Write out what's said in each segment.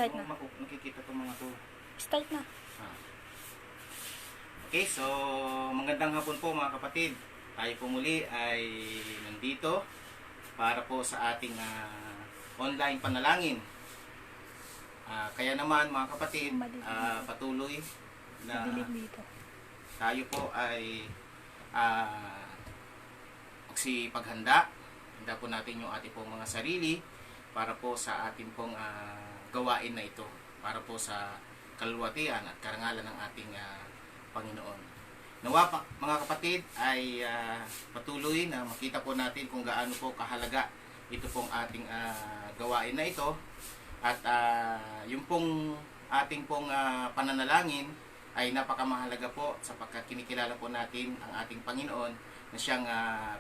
Start na. Makikita itong mga to. Start na. Okay, so magandang hapon po mga kapatid. Tayo po muli ay nandito para po sa ating online panalangin. Kaya naman mga kapatid, patuloy na tayo po ay magsipaghanda. Handa po natin yung ating pong mga sarili para po sa ating pong gawain na ito. Para po sa kaluluwatian at karangalan ng ating Panginoon. Nawa mga kapatid ay patuloy na makita po natin kung gaano po kahalaga ito pong ating gawain na ito. At yung pong ating pong pananalangin ay napakamahalaga po sapagkat kinikilala po natin ang ating Panginoon na siyang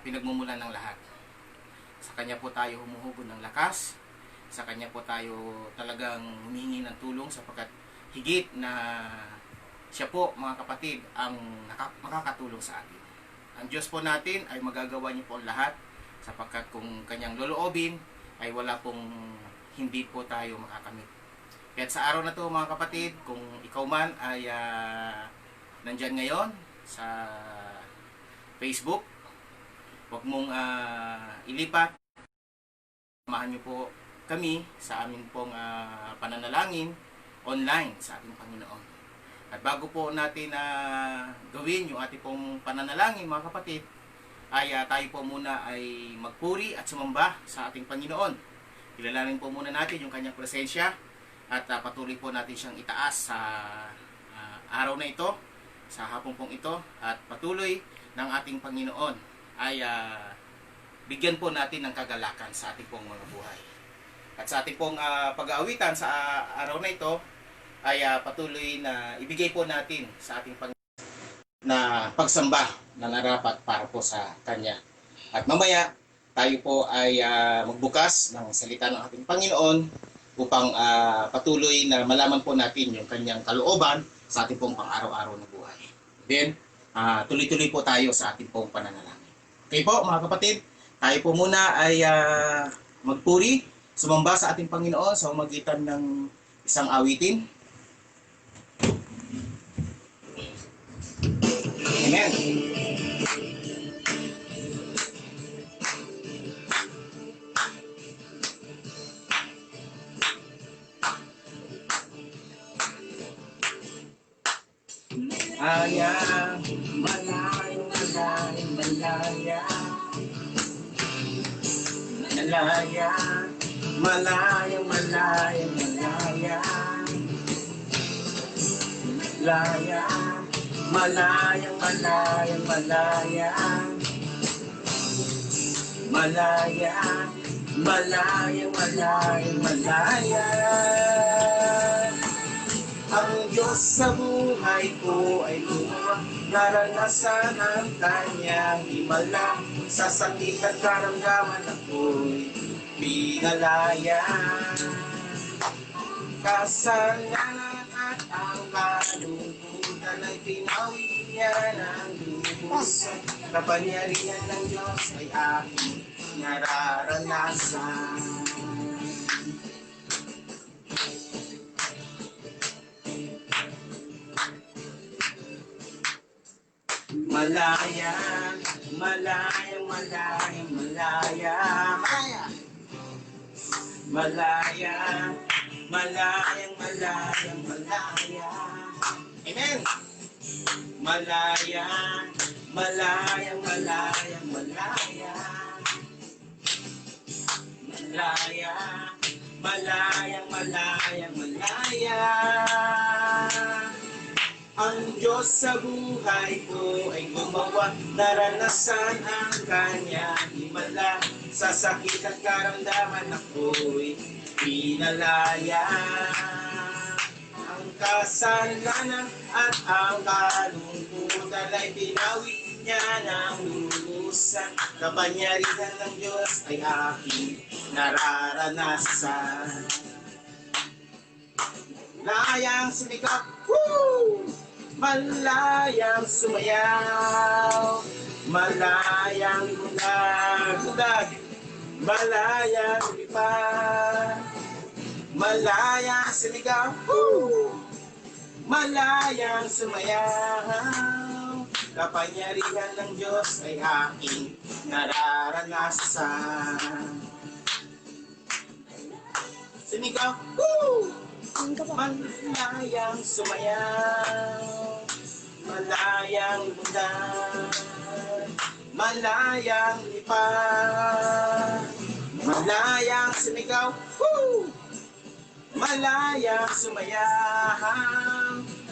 pinagmumulan ng lahat. Sa Kanya po tayo humuhugon ng lakas, sa Kanya po tayo talagang humihingi ng tulong sapagkat higit na siya po mga kapatid ang makakatulong sa atin. Ang Diyos po natin ay magagawa niyo po ang lahat sapagkat kung Kanyang loloobin ay wala pong hindi po tayo makakamit. Kaya sa araw na to mga kapatid, kung ikaw man ay nandyan ngayon sa Facebook, huwag mong ilipat. Samahan niyo po kami sa amin pong pananalangin online sa ating Panginoon. At bago po natin gawin yung ating pong pananalangin mga kapatid, ay tayo po muna ay magpuri at sumamba sa ating Panginoon. Kilalanin po muna natin yung Kanyang presensya at patuloy po natin siyang itaas sa araw na ito, sa hapon pong ito, at patuloy ng ating Panginoon ay bigyan po natin ng kagalakan sa ating pong mga buhay. At sa ating pong pag-aawitan sa araw na ito ay patuloy na ibigay po natin sa ating Panginoon na pagsamba na narapat para po sa Kanya. At mamaya tayo po ay magbukas ng salita ng ating Panginoon upang patuloy na malaman po natin yung Kanyang kalooban sa ating pong pang-araw-araw na buhay. Then, tuloy-tuloy po tayo sa ating pong pananalangin. Okay po mga kapatid, tayo po muna ay magpuri, sumamba sa ating Panginoon sa pamamagitan ng isang awitin. Amen. Malaya, malayo, malayo, malaya. Malaya, malayo, malayo, malaya. Malaya, malayo, malayo, malaya. Malaya, malayo, malayo, malaya. Ang Diyos sa buhay ko ay gumawa, naranasan ang Kanyang himala. Sa sakit at karamdaman ako'y pinalaya. Kasalanan at ang kalungkutan ay pinawi niya ng lubos. Kapangyarihan ng Diyos ay aking nararanasan. Malaya, malaya, malaya, malaya. Malaya, malaya, malaya, malaya. Amen. Malaya, malaya, malaya, malaya. Malaya, malaya, malaya, malaya. Ang Diyos sa buhay ko ay gumawa, naranasan ang Kanyang himala. Sa sakit at karamdaman ako'y pinalaya. Ang kasalanan at ang kalungkutan ay pinawi niya ng lulusan. Kapangyarihan ng Diyos ay aking nararanasan. Layang sumikap, woo! Malayang sumayaw, malayang bulag, malayang lipad, Malayang sinigaw, woo! Malayang sumayaw, kapangyarihan ng Diyos ay aking nararanasan. Sinigaw, woo! Malayang sumayaw, malayang lundan, malayang lipad, malayang sinigaw, woo! Malayang sumayaw,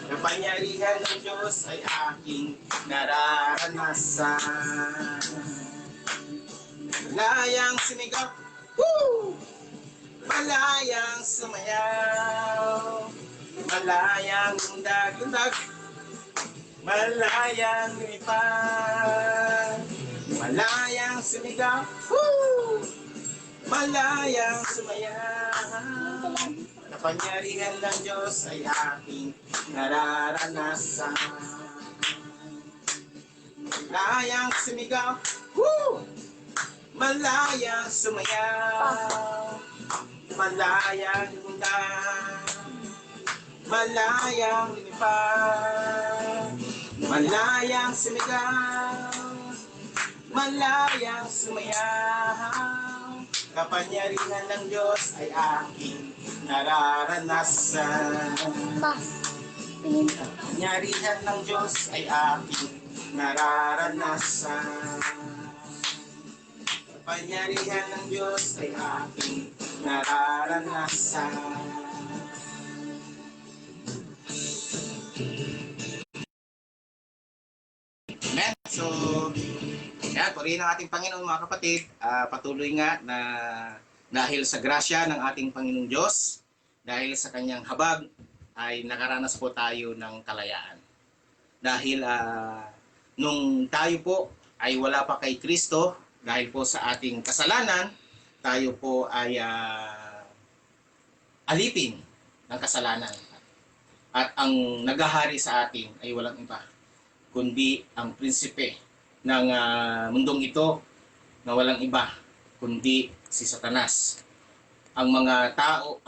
kapangyarihan ng Diyos ay aking nararanasan. Malayang sinigaw, woo! Malayang sumayaw, malayang lundag-lundag, malayang lumipad, malayang sumigaw, woo! Malayang sumayaw, kapangyarihan ng Diyos ay aking nararanasan. Malayang sumigaw, woo! Malayang sumayaw, malayang lundag, malayang lumipad, malayang sumigaw, malayang sumayaw, kapangyarihan ng Diyos ay aking nararanasan. Kapangyarihan ng Diyos ay aking nararanasan. Kapangyarihan ng Diyos ay aking nararanasan. Amen. So, yan, purihin ang ating Panginoon mga kapatid. Patuloy nga na dahil sa grasya ng ating Panginoong Diyos, dahil sa kanyang habag, ay nakaranas po tayo ng kalayaan. Dahil nung tayo po ay wala pa kay Kristo, dahil po sa ating kasalanan, tayo po ay alipin ng kasalanan. At ang naghahari sa atin ay walang iba, kundi ang prinsipe ng mundong ito na walang iba, kundi si Satanas. Ang mga tao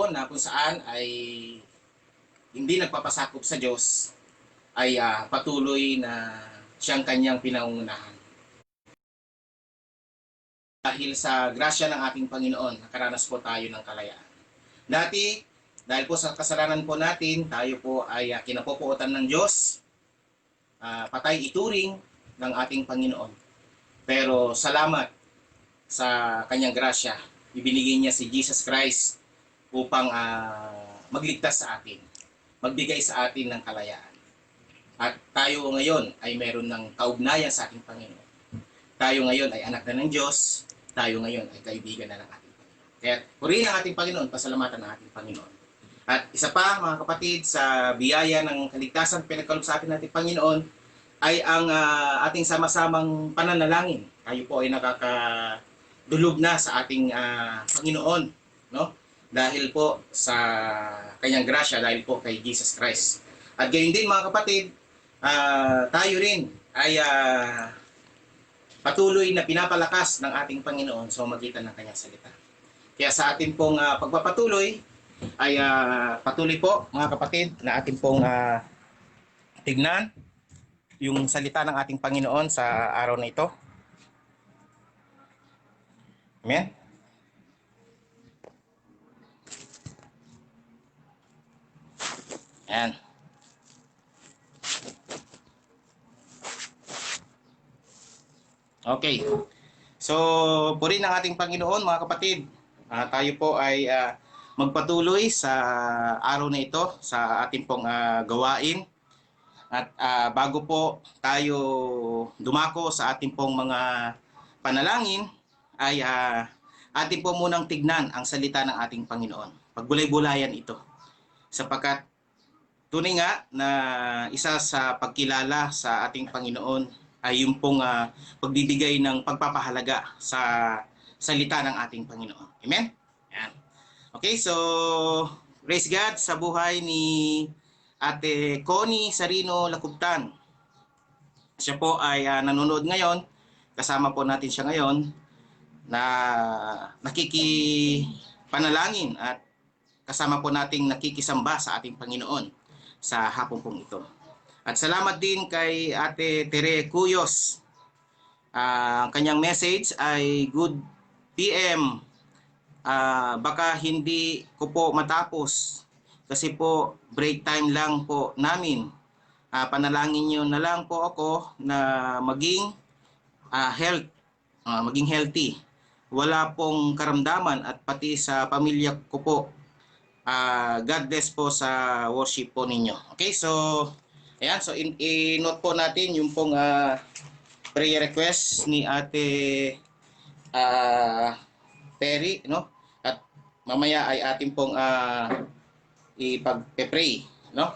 na kung saan ay hindi nagpapasakop sa Diyos ay patuloy na siyang kanyang pinangungunahan. Dahil sa grasya ng ating Panginoon, nakaranas po tayo ng kalayaan. Dati, dahil po sa kasalanan po natin, tayo po ay kinapupuotan ng Diyos, patay ituring ng ating Panginoon. Pero salamat sa kanyang grasya, ibinigay niya si Jesus Christ upang magligtas sa atin, magbigay sa atin ng kalayaan. At tayo ngayon ay meron ng kaugnayan sa ating Panginoon. Tayo ngayon ay anak na ng Diyos, tayo ngayon ay kaibigan na ng ating Panginoon. Kaya purihin ang ating Panginoon, pasalamatan ng ating Panginoon. At isa pa mga kapatid, sa biyaya ng kaligtasan pinagkaloob sa atin ng ating Panginoon ay ang ating sama-samang pananalangin. Tayo po ay nakakadulog na sa ating Panginoon, no? Dahil po sa kanyang grasya, dahil po kay Jesus Christ. At gayon din mga kapatid, tayo rin ay patuloy na pinapalakas ng ating Panginoon sa magitan ng kanyang salita. Kaya sa ating pong pagpapatuloy ay patuloy po mga kapatid na ating pong tignan yung salita ng ating Panginoon sa araw na ito. Amen? Ayan. Okay. So, purihin ang ating Panginoon mga kapatid. Tayo po ay magpatuloy sa araw na ito sa ating pong gawain. At bago po tayo dumako sa ating pong mga panalangin, ay ating po munang tignan ang salita ng ating Panginoon. Pagbulay-bulayan ito. Sapagkat tunay nga na isa sa pagkilala sa ating Panginoon ay yung pong pagbibigay ng pagpapahalaga sa salita ng ating Panginoon. Amen? Yan. Okay, so praise God sa buhay ni Ate Connie Sarino Lacubtan. Siya po ay nanonood ngayon. Kasama po natin siya ngayon. na nakikipanalangin at kasama po nating nakikisamba sa ating Panginoon sa hapon pong ito. At salamat din kay Ate Tere Cuyos. Ang kanyang message ay good PM. Baka hindi ko po matapos kasi po break time lang po namin. Panalangin niyo na lang po ako na maging maging healthy. Wala pong karamdaman at pati sa pamilya ko po. God bless po sa worship po ninyo. Okay, so ayan, so i-note po natin yung pong prayer request ni Ate Perry, no? At mamaya ay atin pong ipag-pray, no?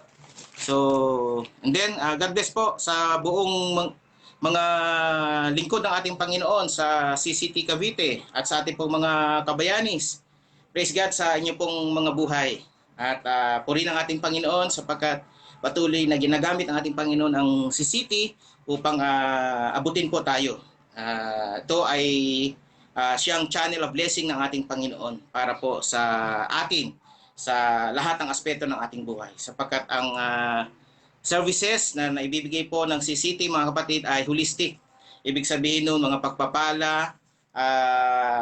So, and then God bless po sa buong mga lingkod ng ating Panginoon sa CCT Cavite at sa ating pong mga kabayanis. Praise God sa inyo pong mga buhay. At purihin ang ating Panginoon sapagkat patuloy na ginagamit ng ating Panginoon ang CCT upang abutin po tayo. Ito ay siyang channel of blessing ng ating Panginoon para po sa atin sa lahat ng aspeto ng ating buhay. Sapagkat ang services na naibibigay po ng CCT mga kapatid ay holistic. Ibig sabihin nun mga pagpapala,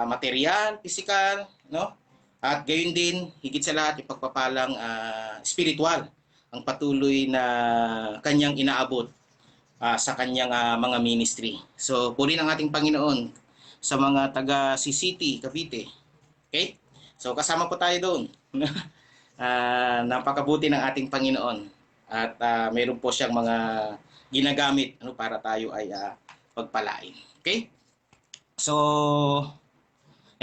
material, physical, no? At gayon din, higit sa lahat, yung pagpapalang spiritual ang patuloy na kanyang inaabot sa kanyang mga ministry. So, purihin ang ating Panginoon sa mga taga-CCT, Cavite. Okay? So, kasama po tayo doon. Napakabuti ng ating Panginoon. At mayroon po siyang mga ginagamit para tayo ay pagpalain. Okay? So,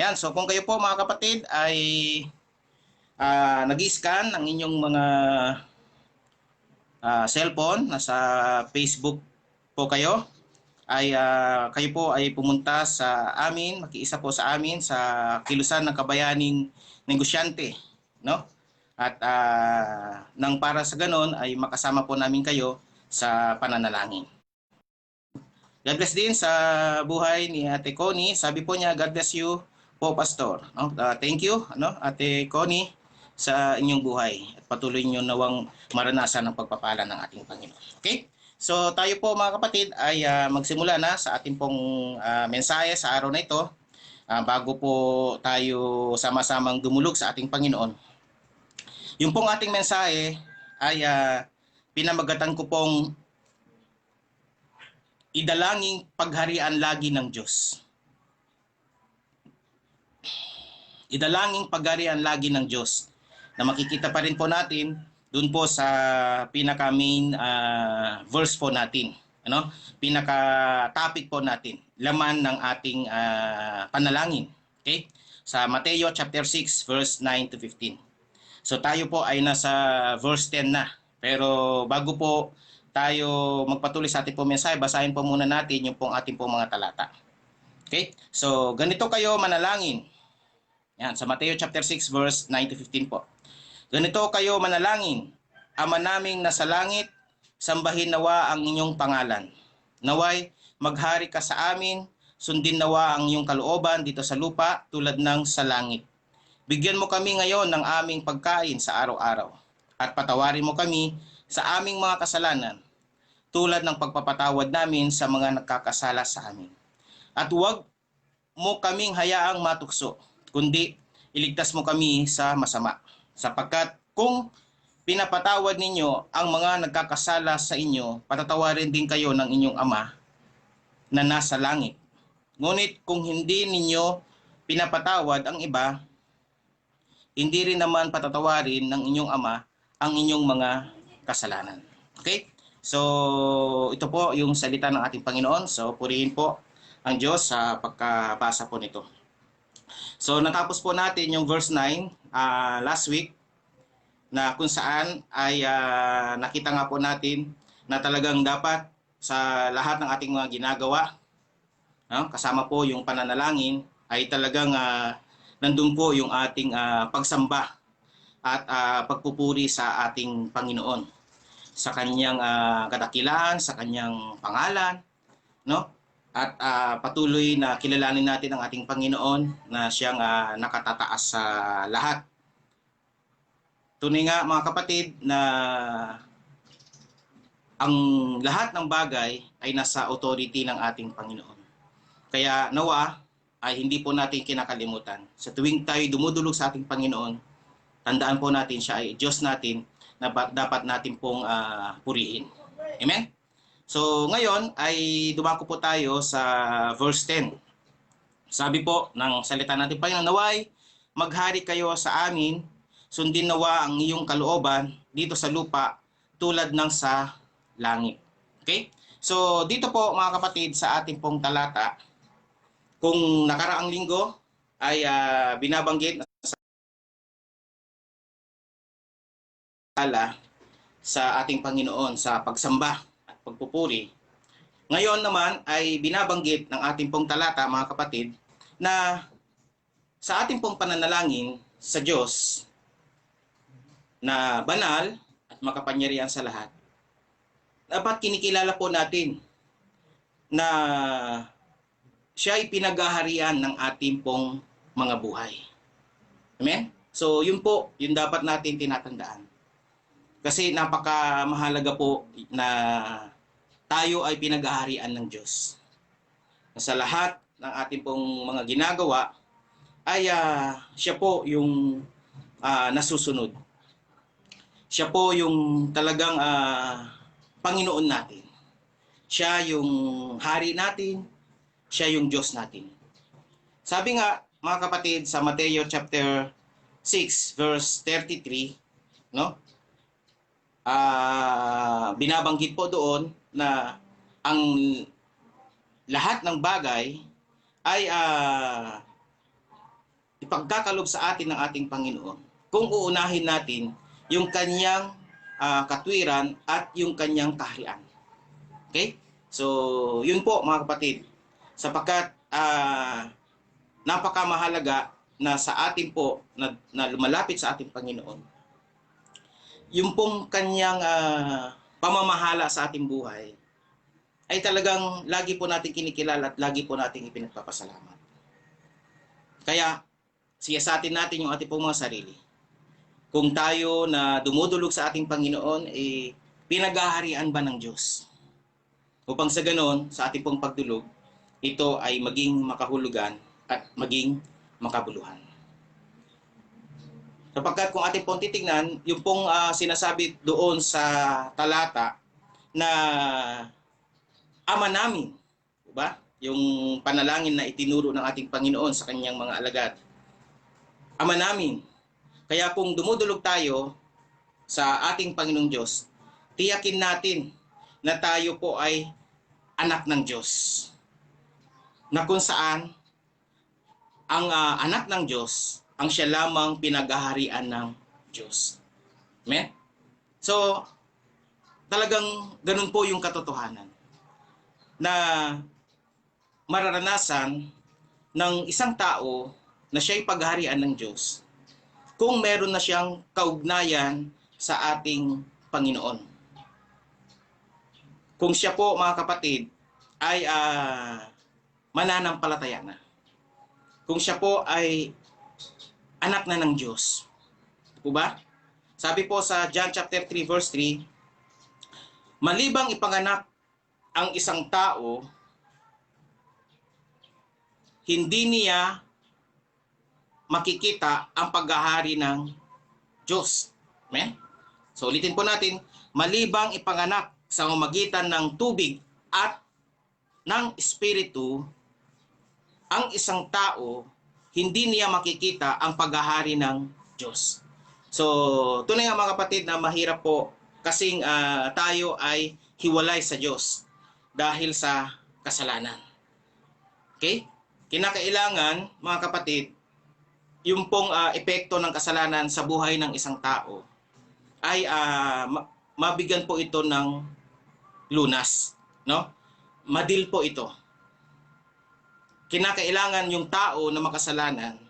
ayan, so kung kayo po mga kapatid ay nag-scan ng inyong mga cellphone, nasa Facebook po kayo, ay kayo po ay pumunta sa amin, makiisa po sa amin sa Kilusan ng Kabayaning Negosyante, no? At nang para sa ganon ay makasama po namin kayo sa pananalangin. God bless din sa buhay ni Ate Connie. Sabi po niya, God bless you po, Pastor. No? Thank you, Ate Connie, sa inyong buhay. At patuloy niyo nawang maranasan ng pagpapala ng ating Panginoon. Okay? So tayo po mga kapatid ay magsimula na sa ating pong mensahe sa araw na ito. Bago po tayo sama-samang dumulog sa ating Panginoon. Yung pong ating mensahe ay pinamagatan ko pong idalanging pagharian lagi ng Diyos. Idalanging pagharian lagi ng Diyos. Na makikita pa rin po natin doon po sa pinaka-main verse po natin. Ano? Pinaka-topic po natin. Laman ng ating panalangin. Okay? Sa Mateo chapter 6 verse 9 to 15. So tayo po ay nasa verse 10 na. Pero bago po tayo magpatuloy sa ating po mensahe, basahin po muna natin yung pong ating po mga talata. Okay? So, ganito kayo manalangin. Yan, sa Mateo chapter 6 verse 9 to 15 po. Ganito kayo manalangin. Ama naming nasa langit, sambahin nawa ang inyong pangalan. Naway, maghari ka sa amin, sundin nawa ang iyong kalooban dito sa lupa tulad ng sa langit. Bigyan mo kami ngayon ng aming pagkain sa araw-araw. At patawarin mo kami sa aming mga kasalanan, tulad ng pagpapatawad namin sa mga nagkakasala sa amin. At huwag mo kaming hayaang matukso, kundi iligtas mo kami sa masama. Sapagkat kung pinapatawad ninyo ang mga nagkakasala sa inyo, patatawarin din kayo ng inyong Ama na nasa langit. Ngunit kung hindi ninyo pinapatawad ang iba, hindi rin naman patatawarin ng inyong Ama ang inyong mga kasalanan. Okay? So, ito po yung salita ng ating Panginoon. So, purihin po ang Diyos sa pagkabasa po nito. So, natapos po natin yung verse 9 last week na kung saan ay nakita nga po natin na talagang dapat sa lahat ng ating mga ginagawa, kasama po yung pananalangin, ay talagang nandun po yung ating pagsamba at pagpupuri sa ating Panginoon. Sa kanyang kadakilaan, sa kanyang pangalan, no? at patuloy na kilalanin natin ang ating Panginoon na siyang nakatataas sa lahat. Tunay nga mga kapatid na ang lahat ng bagay ay nasa authority ng ating Panginoon. Kaya nawa ay hindi po natin kinakalimutan. Sa tuwing tayo dumudulog sa ating Panginoon, tandaan po natin siya ay Diyos natin na dapat natin pong purihin. Amen? So ngayon ay dumako po tayo sa verse 10. Sabi po ng salita natin, Panginoon, naway maghari kayo sa amin, sundin nawa ang iyong kalooban dito sa lupa tulad ng sa langit. Okay? So dito po mga kapatid sa ating pong talata, kung nakaraang linggo ay binabanggit sa ating Panginoon sa pagsamba at pagpupuri. Ngayon naman ay binabanggit ng ating pong talata mga kapatid na sa ating pong pananalangin sa Diyos na banal at makapangyarihan sa lahat, dapat kinikilala po natin na siya ay pinaghaharian ng ating pong mga buhay. Amen? So yun po, yun dapat natin tinatandaan. Kasi napakamahalaga po na tayo ay pinaghaharian ng Diyos. Sa lahat ng ating pong mga ginagawa ay siya po yung nasusunod. Siya po yung talagang Panginoon natin. Siya yung hari natin. Siya yung Diyos natin. Sabi nga, mga kapatid, sa Mateo chapter 6, verse 33, no? Binabanggit po doon na ang lahat ng bagay ay ipagkakalob sa atin ng ating Panginoon kung uunahin natin yung kanyang katwiran at yung kanyang kaharian. Okay? So, yun po mga kapatid. Sapagkat napakamahalaga na sa atin po na lumalapit sa ating Panginoon, yung pong kanyang pamamahala sa ating buhay ay talagang lagi po natin kinikilala at lagi po natin ipinagpapasalamat. Kaya siyasatin natin yung ating pong mga sarili. Kung tayo na dumudulog sa ating Panginoon, pinaghaharian ba ng Diyos? Upang sa ganon, sa ating pong pagdulog, ito ay maging makahulugan at maging makabuluhan. Sapagkat kung ating pong titignan, yung pong sinasabi doon sa talata na Ama namin, diba? Yung panalangin na itinuro ng ating Panginoon sa kanyang mga alagad. Ama namin. Kaya kung dumudulog tayo sa ating Panginoong Diyos, tiyakin natin na tayo po ay anak ng Diyos. Na kung saan ang anak ng Diyos ang siya lamang pinaghaharian ng Diyos. Amen? So, talagang ganun po yung katotohanan na mararanasan ng isang tao na siya'y paghaharian ng Diyos kung meron na siyang kaugnayan sa ating Panginoon. Kung siya po, mga kapatid, ay mananampalataya na. Kung siya po ay anak na ng Diyos. Po ba? Sabi po sa John chapter 3 verse 3, malibang ipanganak ang isang tao, hindi niya makikita ang paghahari ng Diyos. Amen? So ulitin po natin, malibang ipanganak sa pamamagitan ng tubig at ng Espiritu, ang isang tao, hindi niya makikita ang paghahari ng Diyos. So, tunay nga mga kapatid na mahirap po kasing tayo ay hiwalay sa Diyos dahil sa kasalanan. Okay? Kinakailangan, mga kapatid, yung pong epekto ng kasalanan sa buhay ng isang tao ay mabigyan po ito ng lunas, no? Madil po ito. Kinakailangan yung tao na makasalanan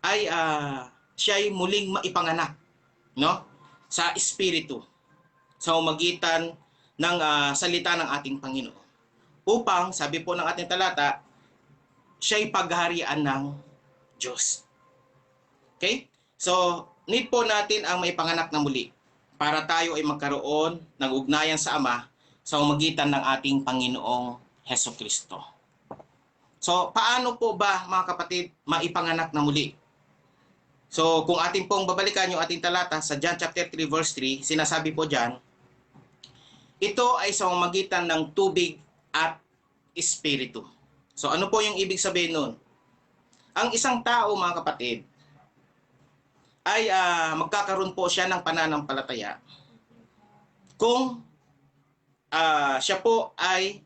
ay siya ay muling maipanganak, no? Sa espiritu, sa pamamagitan ng salita ng ating Panginoon. upang, sabi po ng ating talata, siya'y paghaharian ng Diyos. Okay? So, need po natin ang maipanganak na muli para tayo ay magkaroon ng ugnayan sa Ama sa pamamagitan ng ating Panginoong Hesukristo. So, paano po ba mga kapatid maipanganak na muli? So, kung ating pong babalikan yung ating talata sa John chapter 3 verse 3, sinasabi po diyan, ito ay sa pamamagitan ng tubig at espiritu. So, ano po yung ibig sabihin nun? Ang isang tao, mga kapatid, ay magkakaroon po siya ng pananampalataya kung siya po ay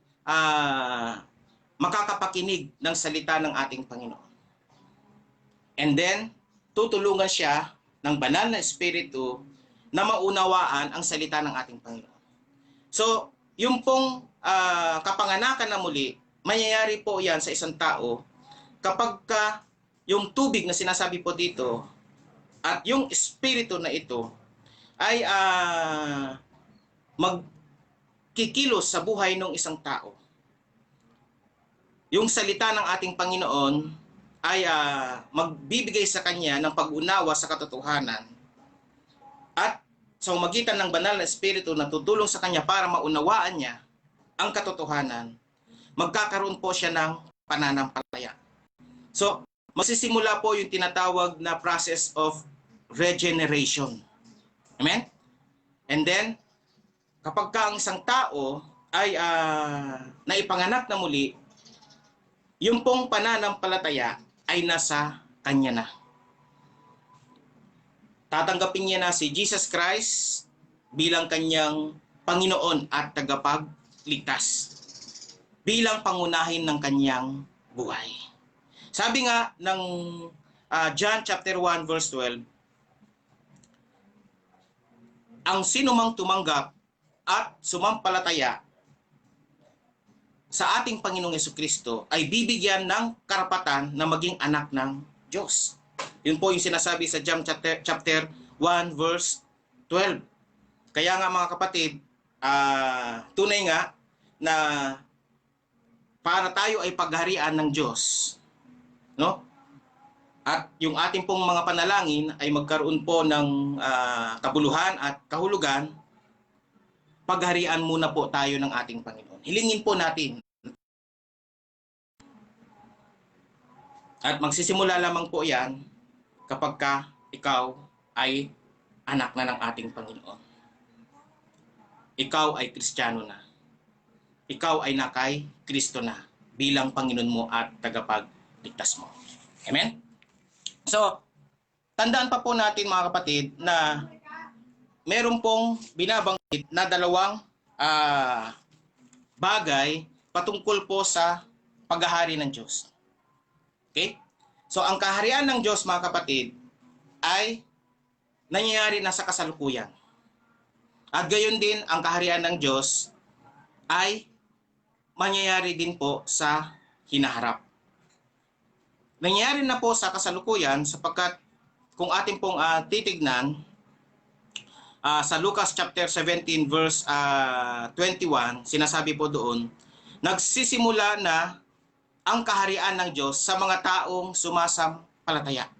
makakapakinig ng salita ng ating Panginoon. And then, tutulungan siya ng banal na espiritu na maunawaan ang salita ng ating Panginoon. So, yung pong kapanganakan na muli, mangyayari po yan sa isang tao kapag yung tubig na sinasabi po dito at yung espiritu na ito ay magkikilos sa buhay ng isang tao. Yung salita ng ating Panginoon ay magbibigay sa kanya ng pag-unawa sa katotohanan at sa pamamagitan ng banal na espiritu na tutulong sa kanya para maunawaan niya ang katotohanan, magkakaroon po siya ng pananampalataya. So, magsisimula po yung tinatawag na process of regeneration. Amen? And then, kapag ang isang tao ay naipanganak na muli, yung pong pananampalataya ay nasa kanya na. Tatanggapin niya na si Jesus Christ bilang kanyang Panginoon at tagapagligtas, bilang pangunahin ng kanyang buhay. Sabi nga ng John chapter 1 verse 12, ang sinumang tumanggap at sumampalataya sa ating Panginoong Hesukristo ay bibigyan ng karapatan na maging anak ng Diyos. Yun po yung sinasabi sa John chapter 1 verse 12. Kaya nga mga kapatid, tunay nga na para tayo ay pagharian ng Diyos, no? At yung ating pong mga panalangin ay magkaroon po ng kabuluhan at kahulugan, pagharian muna po tayo ng ating Panginoon. Hilingin po natin. At magsisimula lamang po yan kapag ikaw ay anak na ng ating Panginoon. Ikaw ay Kristiyano na. Ikaw ay nakay Kristo na bilang Panginoon mo at tagapagligtas mo. Amen? So, tandaan pa po natin mga kapatid na meron pong binabanggit na dalawang bagay patungkol po sa paghahari ng Diyos. Okay? So, ang kaharian ng Diyos, mga kapatid, ay nangyayari na sa kasalukuyan. At gayon din, ang kaharian ng Diyos ay mangyayari din po sa hinaharap. Nangyayari na po sa kasalukuyan sapagkat kung ating pong titignan sa Lucas chapter 17 verse 21, sinasabi po doon, nagsisimula na ang kaharian ng Diyos sa mga taong sumasampalataya.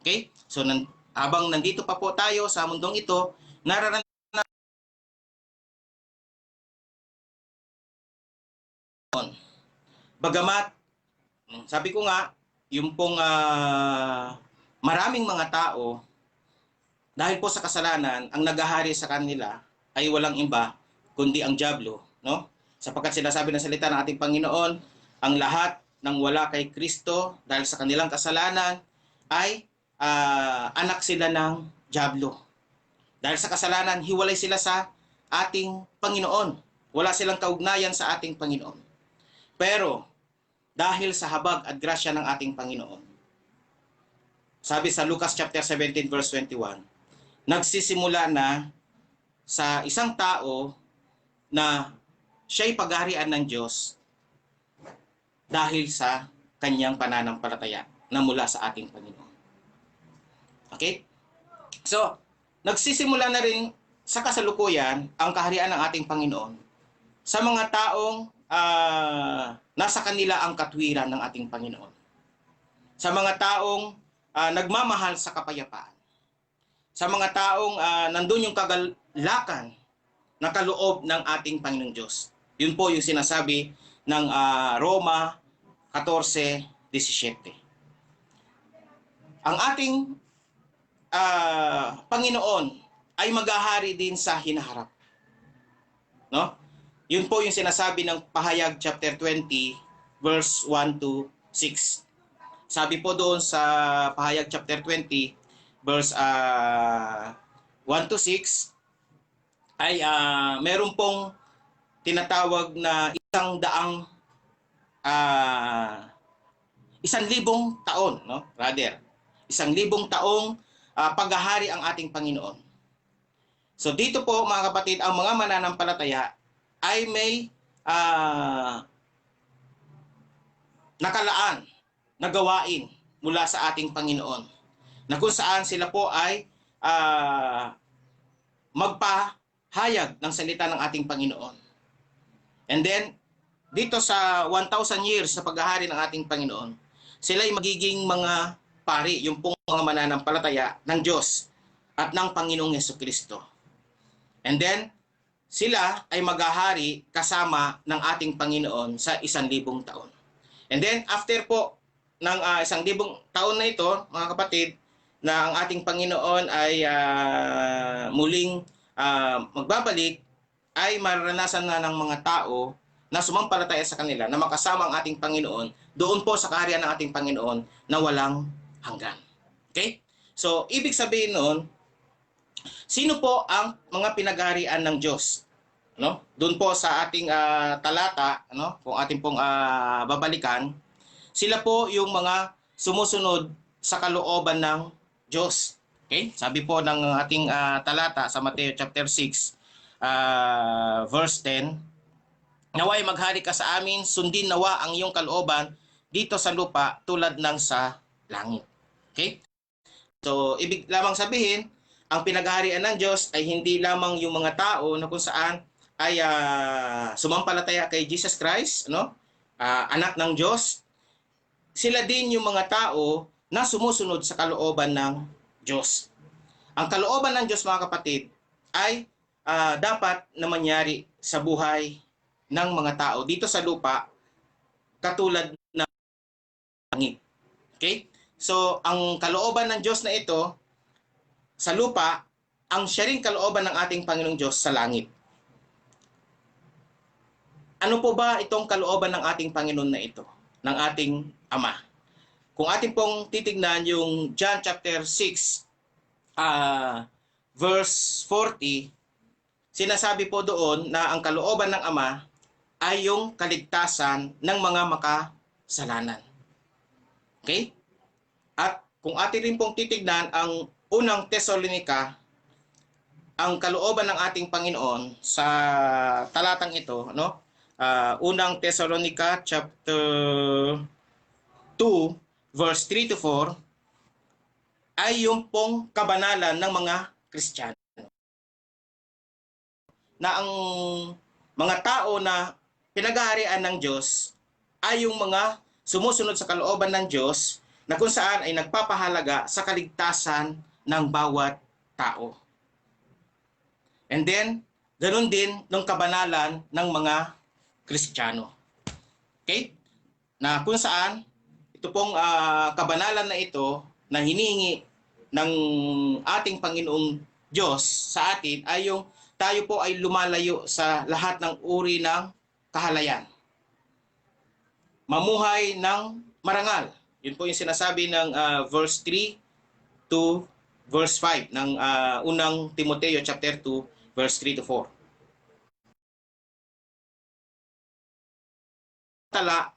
Okay? So, habang nandito pa po tayo sa mundong ito, nararanasan bagamat, sabi ko nga, yung pong maraming mga tao, dahil po sa kasalanan, ang naghahari sa kanila ay walang iba, kundi ang dyablo. No? Sapagkat sinasabi ng salita ng ating Panginoon, ang lahat ng wala kay Kristo dahil sa kanilang kasalanan ay anak sila ng dyablo. Dahil sa kasalanan, hiwalay sila sa ating Panginoon. Wala silang kaugnayan sa ating Panginoon. Pero, dahil sa habag at grasya ng ating Panginoon, sabi sa Lucas chapter 17 verse 21, nagsisimula na sa isang tao na siya'y paghaharian ng Diyos dahil sa kanyang pananampalataya na mula sa ating Panginoon. Okay? So, nagsisimula na rin sa kasalukuyan ang kaharian ng ating Panginoon sa mga taong nasa kanila ang katwiran ng ating Panginoon. Sa mga taong nagmamahal sa kapayapaan. Sa mga taong nandun yung kagalakan na kaloob ng ating Panginoong Diyos. Yun po yung sinasabi ng Roma 14:17. Ang ating Panginoon ay maghahari din sa hinaharap. No? Yun po yung sinasabi ng Pahayag chapter 20 verse 1 to 6. Sabi po doon sa Pahayag chapter 20 verse 1 to 6 ay meron pong tinatawag na 1,000 taon, no? Rather, 1,000 taong paghahari ang ating Panginoon. So dito po mga kapatid, ang mga mananampalataya ay may nakalaan na gawain mula sa ating Panginoon, na kung saan sila po ay magpahayag ng salita ng ating Panginoon. And then, dito sa 1,000 years sa paghahari ng ating Panginoon, sila ay magiging mga pari, yung pong mga mananampalataya ng Diyos at ng Panginoong Jesucristo. And then, sila ay maghahari kasama ng ating Panginoon sa 1,000 taon. And then, after po ng 1,000 taon na ito, mga kapatid, na ang ating Panginoon ay muling magbabalik, ay mararanasan na ng mga tao na sumampalataya sa kanila na makasama ang ating Panginoon doon po sa kaharian ng ating Panginoon na walang hanggan. Okay? So, ibig sabihin noon, sino po ang mga pinaghaharian ng Diyos? No? Doon po sa ating talata, no? Kung ating pong babalikan, sila po yung mga sumusunod sa kalooban ng Diyos. Okay? Sabi po ng ating talata sa Mateo chapter 6, verse 10, naway maghari ka sa amin, sundin nawa ang iyong kalooban dito sa lupa tulad ng sa langit. Okay? So, ibig lamang sabihin, ang pinaghaharian ng Diyos ay hindi lamang yung mga tao na kung saan ay sumampalataya kay Jesus Christ, no? Anak ng Diyos. Sila din yung mga tao na sumusunod sa kalooban ng Diyos. Ang kalooban ng Diyos, mga kapatid, ay dapat na mangyari sa buhay ng mga tao dito sa lupa katulad ng langit. Okay? So, ang kalooban ng Diyos na ito sa lupa, ang siya ring kalooban ng ating Panginoong Diyos sa langit. Ano po ba itong kalooban ng ating Panginoon na ito? Ng ating Ama? Kung ating pong titignan yung John chapter 6, verse 40, sinasabi po doon na ang kalooban ng Ama ay yung kaligtasan ng mga makasalanan. Okay? At kung atin rin pong titignan ang unang Tesalonica, ang kalooban ng ating Panginoon sa talatang ito, no? Unang Tesalonica chapter 2, verse 3 to 4, ay yung pong kabanalan ng mga Kristiyano. Na ang mga tao na pinaghaharian ng Diyos ay yung mga sumusunod sa kalooban ng Diyos na kung saan ay nagpapahalaga sa kaligtasan ng bawat tao. And then, ganun din ng kabanalan ng mga Kristiyano. Okay? Na kung saan, ito pong kabanalan na ito na hinihingi ng ating Panginoong Diyos sa atin ay yung tayo po ay lumalayo sa lahat ng uri ng kahalayan. Mamuhay ng marangal. Yun po yung sinasabi ng verse 3 to verse 5 ng unang Timoteo chapter 2, verse 3 to 4. Tala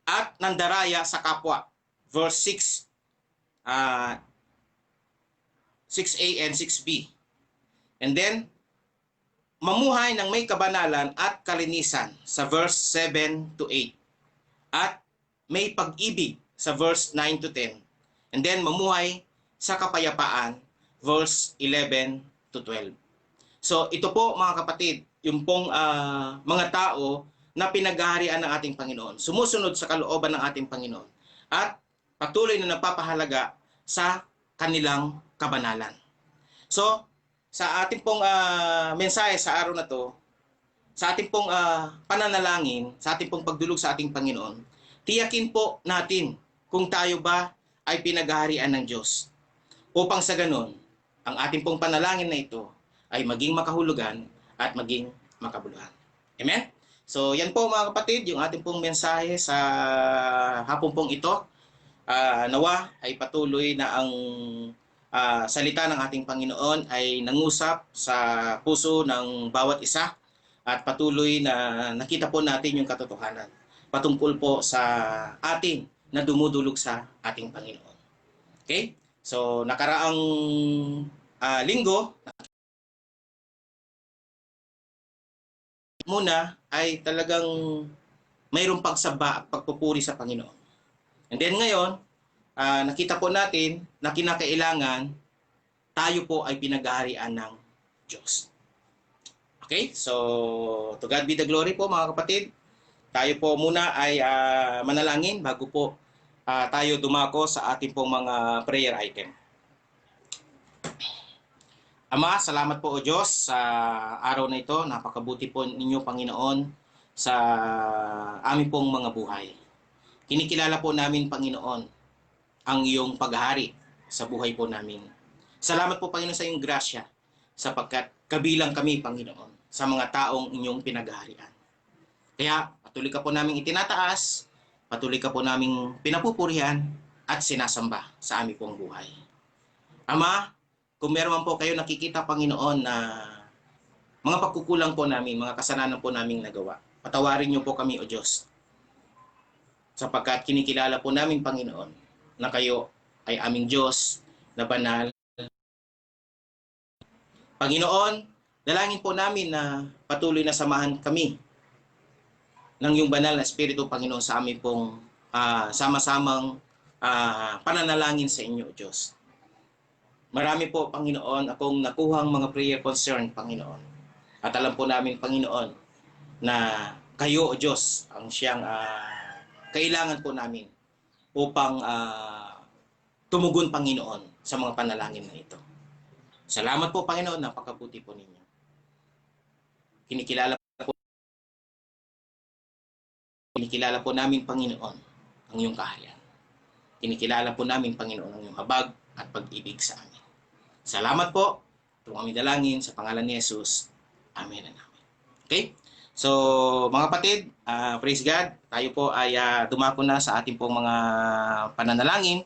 at nandaraya sa kapwa. Verse 6, 6a and 6b. And then, mamuhay ng may kabanalan at kalinisan sa verse 7 to 8. At may pag-ibig sa verse 9 to 10. And then, mamuhay sa kapayapaan, verse 11 to 12. So, ito po mga kapatid, yung pong mga tao na pinaghaharian ng ating Panginoon, sumusunod sa kalooban ng ating Panginoon, at patuloy na nagpapahalaga sa kanilang kabanalan. So, sa ating pong mensahe sa araw na to, sa ating pong pananalangin, sa ating pong pagdulog sa ating Panginoon, tiyakin po natin kung tayo ba ay pinaghaharian ng Diyos. Upang sa ganon, ang ating pong panalangin na ito ay maging makahulugan at maging makabuluhan. Amen? So, yan po mga kapatid, yung ating pong mensahe sa hapon pong ito. Nawa ay patuloy na ang salita ng ating Panginoon ay nangusap sa puso ng bawat isa at patuloy na nakita po natin yung katotohanan patungkol po sa atin na dumudulog sa ating Panginoon. Okay? So, nakaraang linggo, muna ay talagang mayroong pagsamba at pagpupuri sa Panginoon. And then ngayon, nakita po natin na kinakailangan tayo po ay pinaghaharian ng Diyos. Okay? So, to God be the glory po mga kapatid. Tayo po muna ay manalangin bago po tayo dumako sa ating pong mga prayer item. Ama, salamat po o Diyos sa araw na ito. Napakabuti po ninyo, Panginoon, sa aming pong mga buhay. Kinikilala po namin, Panginoon, ang iyong paghahari sa buhay po namin. Salamat po, Panginoon, sa iyong grasya, sapagkat kabilang kami, Panginoon, sa mga taong inyong pinaghaharian. Kaya patuloy ka po naming itinataas, patuloy ka po naming pinapupurihan at sinasamba sa aming pong buhay. Ama, kung meron po kayo nakikita, Panginoon, na mga pagkukulang po namin, mga kasalanan po naming nagawa, patawarin niyo po kami, O Diyos. Sapagkat kinikilala po namin, Panginoon, na kayo ay aming Diyos na banal. Panginoon, dalangin po namin na patuloy na samahan kami ng iyong banal na Espiritu, Panginoon, sa aming pong sama-samang pananalangin sa inyo, O Diyos. Marami po, Panginoon, akong nakuhang mga prayer concern, Panginoon. At alam po namin, Panginoon, na kayo, O Diyos, ang siyang kailangan po namin upang tumugon, Panginoon, sa mga panalangin na ito. Salamat po, Panginoon, napakabuti po ninyo. Kinikilala po namin, Panginoon, ang iyong kaharian. Kinikilala po namin, Panginoon, ang iyong habag at pag-ibig sa amin. Salamat po. Ito ang aming dalangin sa pangalan ni Jesus. Amen and amen. Okay? So, mga kapatid, praise God. Tayo po ay dumako na sa ating pong mga pananalangin.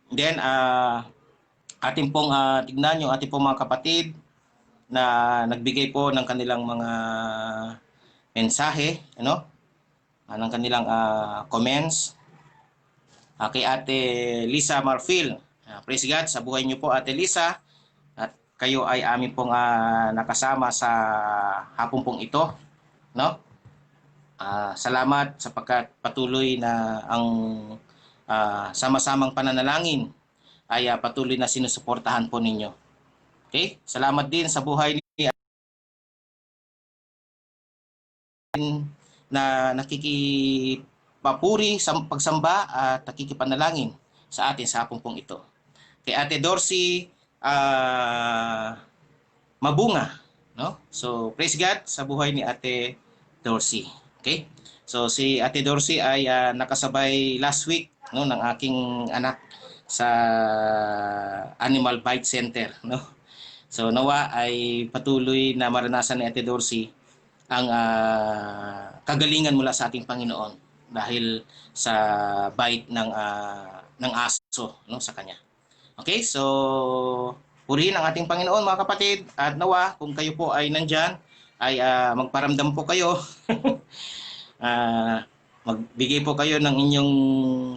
Then, ating pong tignan yung ating pong mga kapatid na nagbigay po ng kanilang mga mensahe, ng kanilang comments. Kay Ate Lisa Marfil. Praise God sa buhay niyo po, Ate Lisa. At kayo ay amin pong nakasama sa hapon pong ito. No? Salamat sapagkat patuloy na ang sama-samang pananalangin ay patuloy na sinusuportahan po ninyo. Okay? Salamat din sa buhay ni na nakikipapuri sa pagsamba at nakikipanalangin sa atin sa hapon pong ito. Kay Ate Dorsey Mabunga, no? So praise God sa buhay ni Ate Dorsey. Okay? So si Ate Dorsey ay nakasabay last week, no, ng aking anak sa Animal Bite Center, no? So nawa ay patuloy na maranasan ni Ate Dorsey ang kagalingan mula sa ating Panginoon dahil sa bite ng aso, no, sa kanya. Okay, so purihin ang ating Panginoon, mga kapatid, at nawa kung kayo po ay nandyan ay magparamdam po kayo. Magbigay po kayo ng inyong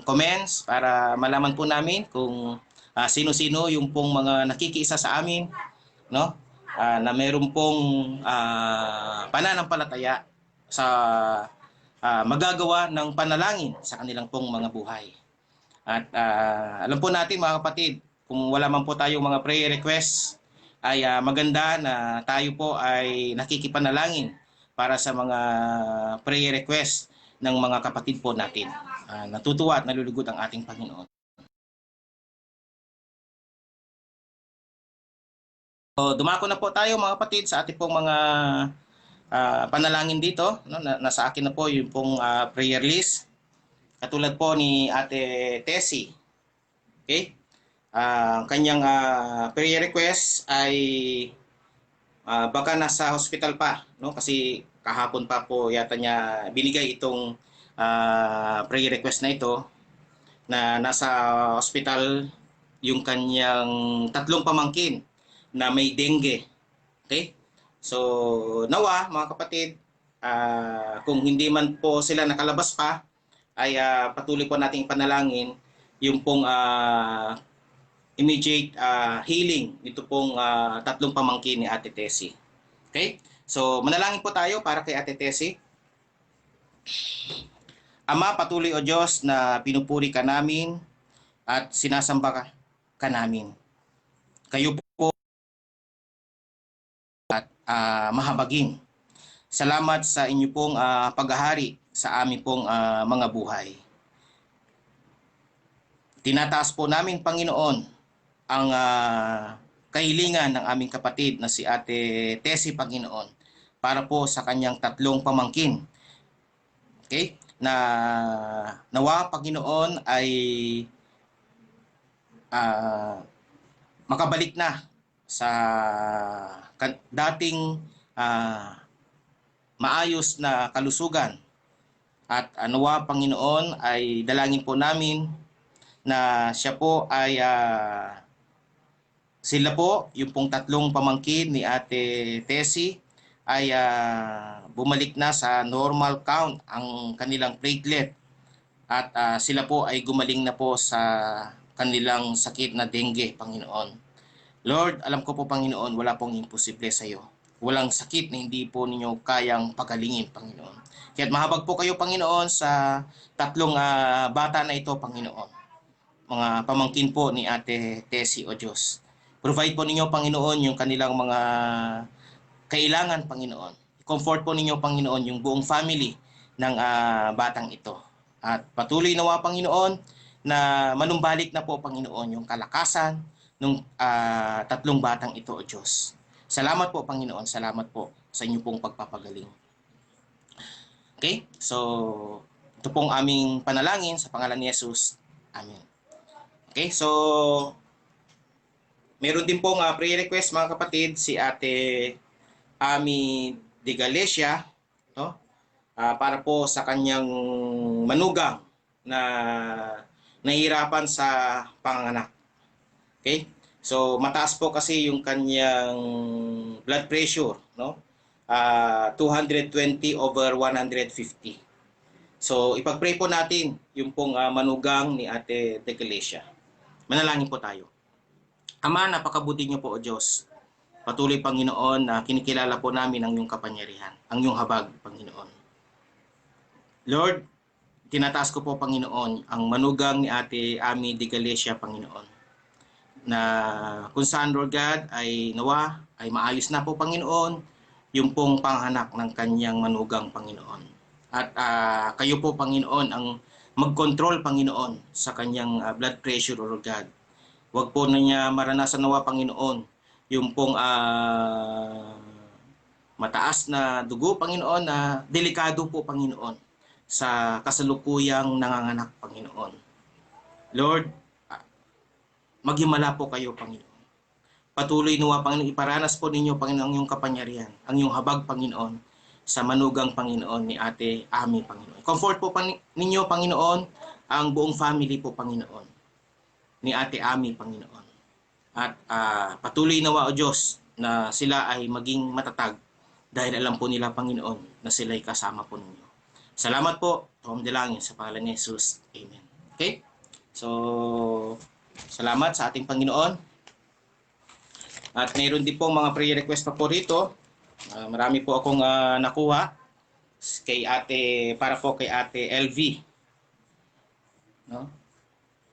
comments para malaman po namin kung sino-sino yung pong mga nakikiisa sa amin, no? Na mayroon pong pananampalataya sa magagawa ng panalangin sa kanilang pong mga buhay. At alam po natin, mga kapatid, kung wala man po tayong mga prayer requests, ay maganda na tayo po ay nakikipanalangin para sa mga prayer request ng mga kapatid po natin. Natutuwa at nalulugod ang ating Panginoon. So, dumako na po tayo mga kapatid sa ating pong mga panalangin dito. No? Nasa akin na po yung pong prayer list. Katulad po ni Ate Tessie. Okay? Kanyang prayer request ay baka nasa hospital pa, no? Kasi kahapon pa po yata niya binigay itong prayer request na ito, na nasa hospital yung kanyang tatlong pamangkin na may dengue. Okay? So, nawa mga kapatid, kung hindi man po sila nakalabas pa, ay patuloy po nating panalangin yung pong immediate healing nito pong tatlong pamangkin ni Ate Tessie. Okay? So, manalangin po tayo para kay Ate Tessie. Ama, patuloy o Diyos na pinupuri ka namin at sinasamba ka namin. Kayo po at mahabagin. Salamat sa inyo pong paghahari sa aming pong mga buhay. Tinataas po namin, Panginoon, ang kahilingan ng aming kapatid na si Ate Tessie, Panginoon, para po sa kanyang tatlong pamangkin. Okay? Na nawa, Panginoon, ay makabalik na sa dating maayos na kalusugan. At nawa, Panginoon, ay dalangin po namin na siya po ay sila po, yung pong tatlong pamangkin ni Ate Tessie, ay bumalik na sa normal count ang kanilang platelet at sila po ay gumaling na po sa kanilang sakit na dengue, Panginoon. Lord, alam ko po, Panginoon, wala pong imposible sa iyo. Walang sakit na hindi po ninyo kayang pagalingin, Panginoon. Kaya't mahabag po kayo, Panginoon, sa tatlong bata na ito, Panginoon. Mga pamangkin po ni Ate Tessie, o Diyos. Provide po ninyo, Panginoon, yung kanilang mga kailangan, Panginoon. Comfort po ninyo, Panginoon, yung buong family ng batang ito. At patuloy nawa, Panginoon, na manumbalik na po, Panginoon, yung kalakasan ng tatlong batang ito, O Diyos. Salamat po, Panginoon. Salamat po sa inyo pong pagpapagaling. Okay? So, ito pong aming panalangin sa pangalan ni Jesus. Amen. Okay? So, meron din pong prayer request, mga kapatid, si Ate Ami de Galicia, no? Para po sa kanyang manugang na nahihirapan sa panganak. Okay? So, mataas po kasi yung kanyang blood pressure, no? 220/150. So, ipag-pray po natin yung pong manugang ni Ate de Galicia. Manalangin po tayo. Ama, napakabuti niyo po, O Diyos. Patuloy, Panginoon, na kinikilala po namin ang iyong kapangyarihan, ang iyong habag, Panginoon. Lord, tinataas ko po, Panginoon, ang manugang ni Ate Ami de Galicia, Panginoon, na kung saan, Lord God, ay nawa, ay maayos na po, Panginoon, yung pong panghanak ng kanyang manugang, Panginoon. At kayo po, Panginoon, ang mag-control, Panginoon, sa kanyang blood pressure, Lord God. Huwag po na niya maranasan nawa, Panginoon, yung pong mataas na dugo, Panginoon, na delikado po, Panginoon, sa kasalukuyang nanganganak, Panginoon. Lord, maghimala po kayo, Panginoon. Patuloy nawa, Panginoon, iparanas po ninyo, Panginoon, ang iyong kapangyarihan, ang iyong habag, Panginoon, sa manugang, Panginoon, ni Ate Ami, Panginoon. Comfort po ninyo, Panginoon, ang buong family po, Panginoon, ni Ate Ami, Panginoon. At patuloy nawa, O Diyos, na sila ay maging matatag dahil alam po nila, Panginoon, na sila ay kasama po ninyo. Salamat po, Tom Delangin, sa pangalan ni Jesus. Amen. Okay? So, salamat sa ating Panginoon. At mayroon din po mga prayer request pa po rito. Marami po akong nakuha kay para po kay Ate LV. No?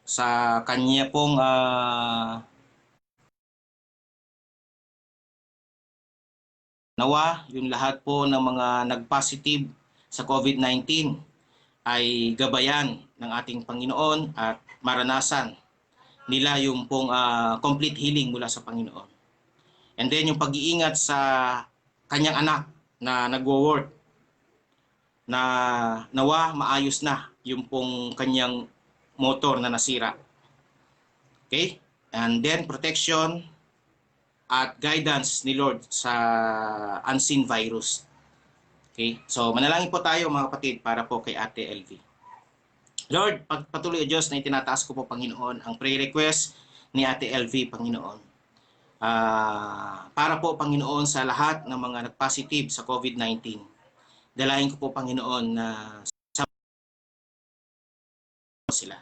Sa kanya pong nawa yung lahat po ng mga nag-positive sa COVID-19 ay gabayan ng ating Panginoon at maranasan nila yung pong complete healing mula sa Panginoon. And then yung pag-iingat sa kanyang anak na nagwo-work, na nawa maayos na yung pong kanyang motor na nasira. Okay? And then protection at guidance ni Lord sa unseen virus. Okay? So manalangin po tayo mga kapatid para po kay Ate LV. Lord, patuloy o Diyos na itinataas ko po Panginoon ang prayer request ni Ate LV, Panginoon. Para po Panginoon sa lahat ng mga nag-positive sa COVID-19. Dalahin ko po Panginoon na sila.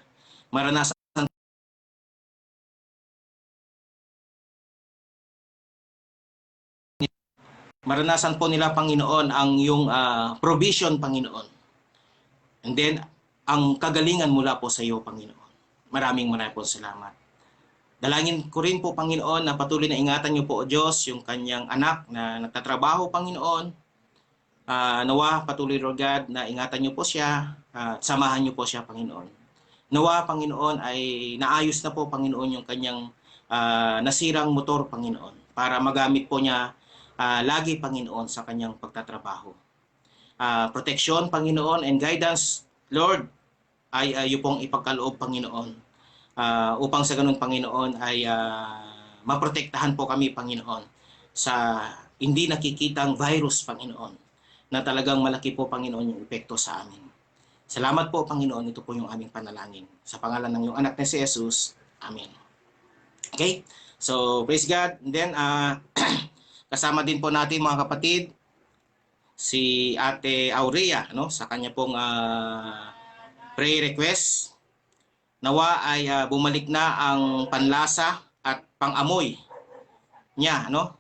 Maranasan po nila Panginoon ang yung provision Panginoon. And then ang kagalingan mula po sa iyo Panginoon. Maraming po salamat. Dalangin ko rin po Panginoon na patuloy na ingatan niyo po o Diyos yung kanyang anak na nagtatrabaho Panginoon. Nawa patuloy Lord God na ingatan niyo po siya at samahan niyo po siya Panginoon. Nawa Panginoon ay naayos na po Panginoon yung kanyang nasirang motor Panginoon para magamit po niya lagi Panginoon sa kanyang pagtatrabaho. Proteksyon Panginoon and guidance Lord ay iyo pong ipagkaloob Panginoon upang sa ganun Panginoon ay maprotektahan po kami Panginoon sa hindi nakikitang virus Panginoon na talagang malaki po Panginoon yung epekto sa amin. Salamat po Panginoon, ito po yung aming panalangin. Sa pangalan ng iyong anak na si Jesus. Amen. Okay? So, praise God. And then, kasama din po natin mga kapatid, si Ate Aurea, no? Sa kanya pong prayer request. Nawa ay bumalik na ang panlasa at pangamoy niya, no?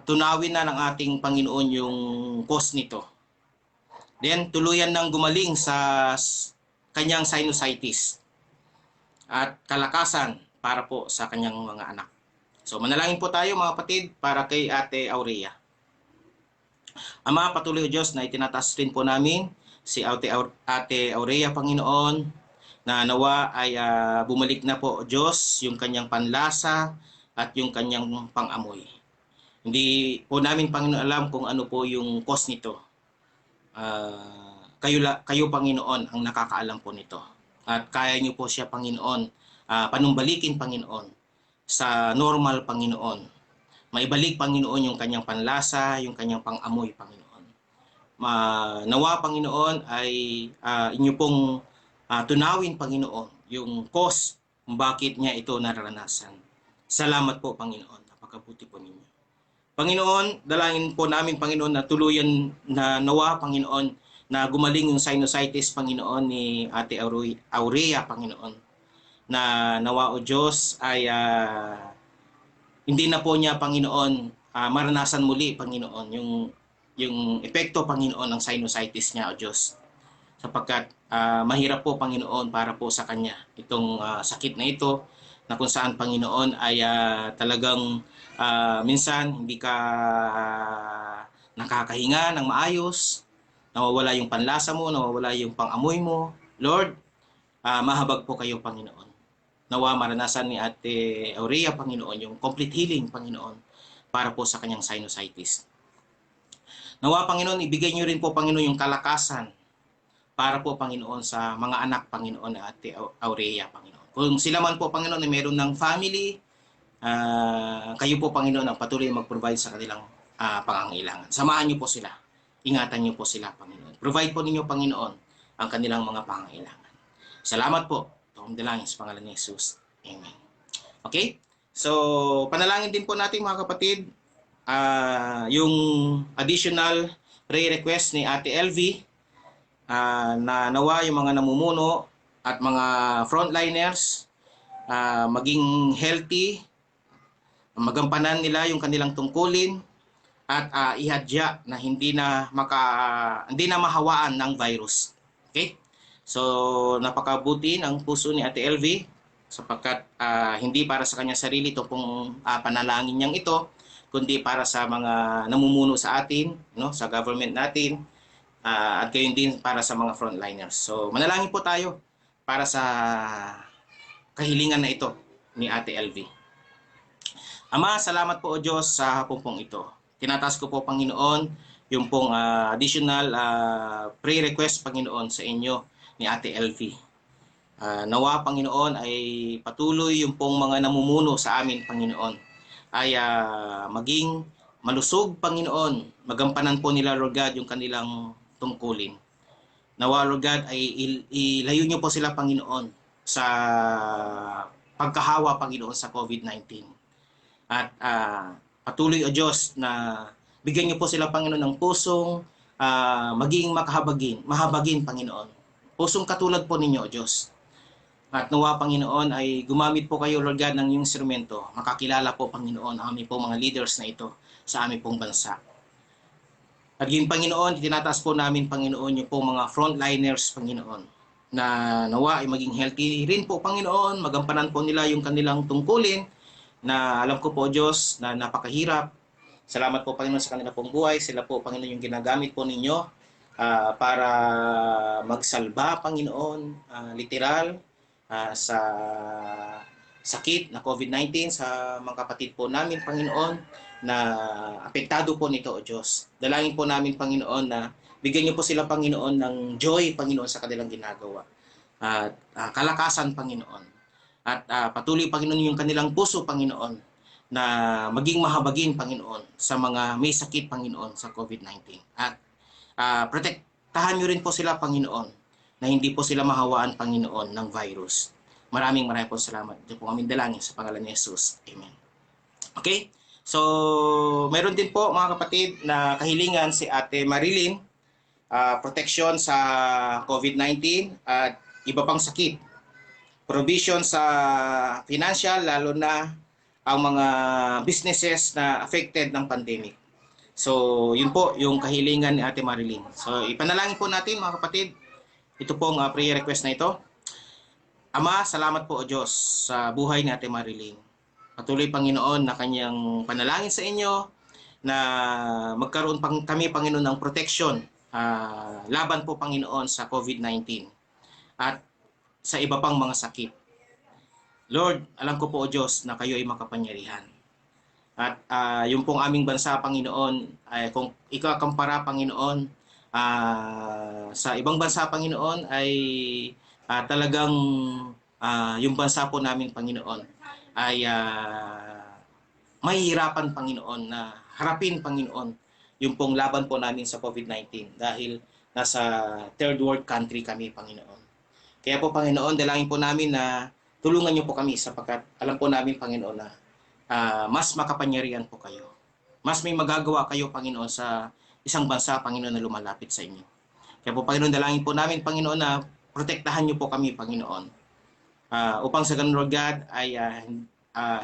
Tunawin na ng ating Panginoon yung cause nito. Then, tuluyan nang gumaling sa kanyang sinusitis at kalakasan para po sa kanyang mga anak. So, manalangin po tayo mga kapatid para kay Ate Aurea. Ama, patuloy o Diyos na itinataas rin po namin si Ate Aurea, Panginoon, na nawa ay bumalik na po o Diyos yung kanyang panlasa at yung kanyang pangamoy. Hindi po namin Panginoon alam kung ano po yung cause nito. Kayo Panginoon ang nakakaalam po nito. At kaya niyo po siya Panginoon, panumbalikin Panginoon sa normal Panginoon. Maibalik Panginoon yung kanyang panlasa, yung kanyang pangamoy Panginoon. Nawa Panginoon ay inyo pong tunawin Panginoon yung cause kung bakit niya ito nararanasan. Salamat po Panginoon. Napakabuti po ninyo. Panginoon, dalangin po namin, Panginoon, na tuluyan na nawa, Panginoon, na gumaling yung sinusitis, Panginoon, ni Ate Aurea, Panginoon. Na nawa o Diyos ay hindi na po niya, Panginoon, maranasan muli, Panginoon, yung epekto, Panginoon, ng sinusitis niya, o Diyos. Sapagkat mahirap po, Panginoon, para po sa kanya itong sakit na ito, na kung saan, Panginoon, ay talagang minsan hindi ka nakakahinga ng maayos, nawawala yung panlasa mo, nawawala yung pangamoy mo. Lord, mahabag po kayo, Panginoon. Nawa maranasan ni Ate Aurea, Panginoon, yung complete healing, Panginoon, para po sa kanyang sinusitis. Nawa, Panginoon, ibigay niyo rin po, Panginoon, yung kalakasan para po, Panginoon, sa mga anak, Panginoon, na Ate Aurea, Panginoon. Kung sila man po, Panginoon, ay meron ng family, kayo po Panginoon ang patuloy mag-provide sa kanilang pangangailangan. Samahan niyo po sila. Ingatan niyo po sila Panginoon. Provide po ninyo Panginoon ang kanilang mga pangangailangan. Salamat po. Ito ang dalangin sa pangalan ni Jesus. Amen. Okay? So, panalangin din po natin mga kapatid yung additional prayer request ni Ate LV na nawa yung mga namumuno at mga frontliners maging healthy, magampanan nila yung kanilang tungkulin at ihadya na hindi na mahawaan ng virus. Okay? So, napakabuti ng puso ni Ate LV sapagkat hindi para sa kanya sarili ito pong panalangin niyang ito, kundi para sa mga namumuno sa atin, no, sa government natin, at gayon din para sa mga frontliners. So, manalangin po tayo para sa kahilingan na ito ni Ate LV. Ama, salamat po o Diyos sa hapon pong ito. Tinataas ko po, Panginoon, yung pong additional prayer request, Panginoon, sa inyo ni Ate LV. Nawa, Panginoon, ay patuloy yung pong mga namumuno sa amin, Panginoon, ay maging malusog, Panginoon. Magampanan po nila, Lord God, yung kanilang tungkulin. Nawa, Lord God, ay ilayo niyo po sila, Panginoon, sa pagkahawa, Panginoon, sa COVID-19. At patuloy, O Diyos, na bigyan niyo po sila, Panginoon, ng pusong maging mahabagin, Panginoon. Pusong katulad po ninyo, O Diyos. At nawa, Panginoon, ay gumamit po kayo, Lord God, ng iyong instrumento. Makakilala po, Panginoon, ang aming po mga leaders na ito sa aming pong bansa. At yun, Panginoon, itinataas po namin, Panginoon, yung po mga frontliners, Panginoon, na nawa ay maging healthy rin po, Panginoon. Magampanan po nila yung kanilang tungkulin na alam ko po, Diyos, na napakahirap. Salamat po, Panginoon, sa kanila pong buhay. Sila po, Panginoon, yung ginagamit po ninyo para magsalba, Panginoon, literal, sa sakit na COVID-19 sa mga kapatid po namin, Panginoon, na apektado po nito, O Diyos. Dalangin po namin, Panginoon, na bigyan niyo po sila, Panginoon, ng joy, Panginoon, sa kanilang ginagawa. At kalakasan, Panginoon. At patuloy, Panginoon, yung kanilang puso, Panginoon, na maging mahabagin, Panginoon, sa mga may sakit, Panginoon, sa COVID-19. At protektahan nyo rin po sila, Panginoon, na hindi po sila mahawaan, Panginoon, ng virus. Maraming po salamat. Ito po kami dalangin sa pangalan ni Jesus. Amen. Okay? So, meron din po, mga kapatid, na kahilingan si Ate Marilyn, protection sa COVID-19 at iba pang sakit. Provision sa financial, lalo na ang mga businesses na affected ng pandemic. So, yun po yung kahilingan ni Ate Marilyn. So, ipanalangin po natin, mga kapatid, ito pong prayer request na ito. Ama, salamat po, O Diyos, sa buhay ni Ate Marilyn. Patuloy, Panginoon, na kanyang panalangin sa inyo na magkaroon kami, Panginoon, ng protection laban po, Panginoon, sa COVID-19 at sa iba pang mga sakit. Lord, alam ko po, O Diyos, na kayo ay makapangyarihan. At yung pong aming bansa, Panginoon, ay kung ikakampara, Panginoon, sa ibang bansa, Panginoon, ay talagang yung bansa po namin, Panginoon, ay mahihirapan, Panginoon, na harapin, Panginoon, yung pong laban po namin sa COVID-19 dahil nasa third world country kami, Panginoon. Kaya po, Panginoon, dalangin po namin na tulungan niyo po kami sapagkat alam po namin, Panginoon, na mas makapangyarihan po kayo. Mas may magagawa kayo, Panginoon, sa isang bansa, Panginoon, na lumalapit sa inyo. Kaya po, Panginoon, dalangin po namin, Panginoon, na protektahan niyo po kami, Panginoon. Upang sa ganun, Lord God, ay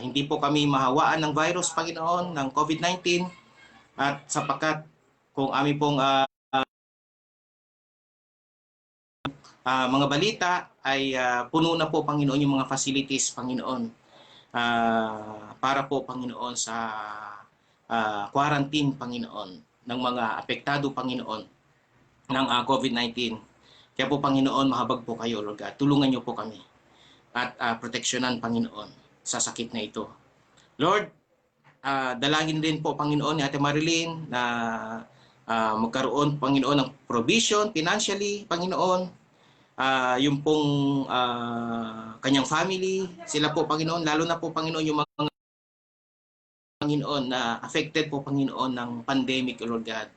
hindi po kami mahawaan ng virus, Panginoon, ng COVID-19 at sapagkat kung amin pong mga balita ay puno na po, Panginoon, yung mga facilities, Panginoon, para po, Panginoon, sa quarantine, Panginoon, ng mga apektado, Panginoon, ng COVID-19. Kaya po, Panginoon, mahabag po kayo, Lord God. Tulungan niyo po kami at proteksyonan, Panginoon, sa sakit na ito. Lord, dalangin din po, Panginoon, ni Ate Marilyn na magkaroon, Panginoon, ng provision financially, Panginoon, yung pong kanyang family, sila po, Panginoon, lalo na po, Panginoon, yung mga Panginoon na affected po, Panginoon, ng pandemic, Lord God.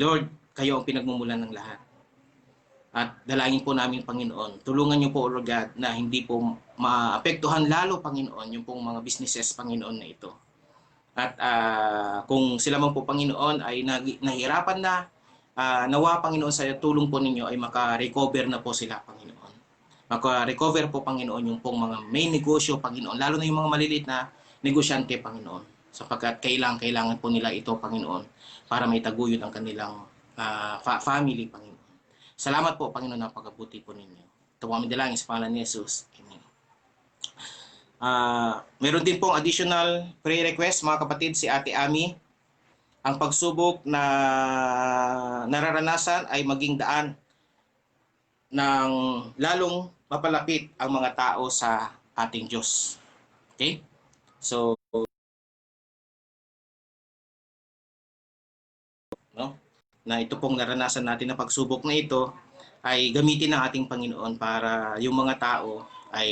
Lord, kayo ang pinagmumulan ng lahat. At dalangin po namin, Panginoon, tulungan niyo po, Lord God, na hindi po maapektuhan lalo, Panginoon, yung pong mga businesses, Panginoon, na ito. At kung sila man po, Panginoon, ay nahirapan na, nawa, Panginoon, sa tulong po ninyo ay maka-recover na po sila, Panginoon. Maka-recover po, Panginoon, yung pong mga may negosyo, Panginoon, lalo na yung mga maliliit na negosyante, Panginoon. Sapagkat kailangan po nila ito, Panginoon, para may taguyod ang kanilang family, Panginoon. Salamat po, Panginoon, na pagkabuti po ninyo. Ito po kami dalangin sa pangalan ni Jesus. Amen. Meron din pong additional prayer request mga kapatid si Ate Ami. Ang pagsubok na nararanasan ay maging daan ng lalong mapalapit ang mga tao sa ating Diyos. Okay? So, no? Na ito pong naranasan natin na pagsubok na ito ay gamitin ng ating Panginoon para yung mga tao ay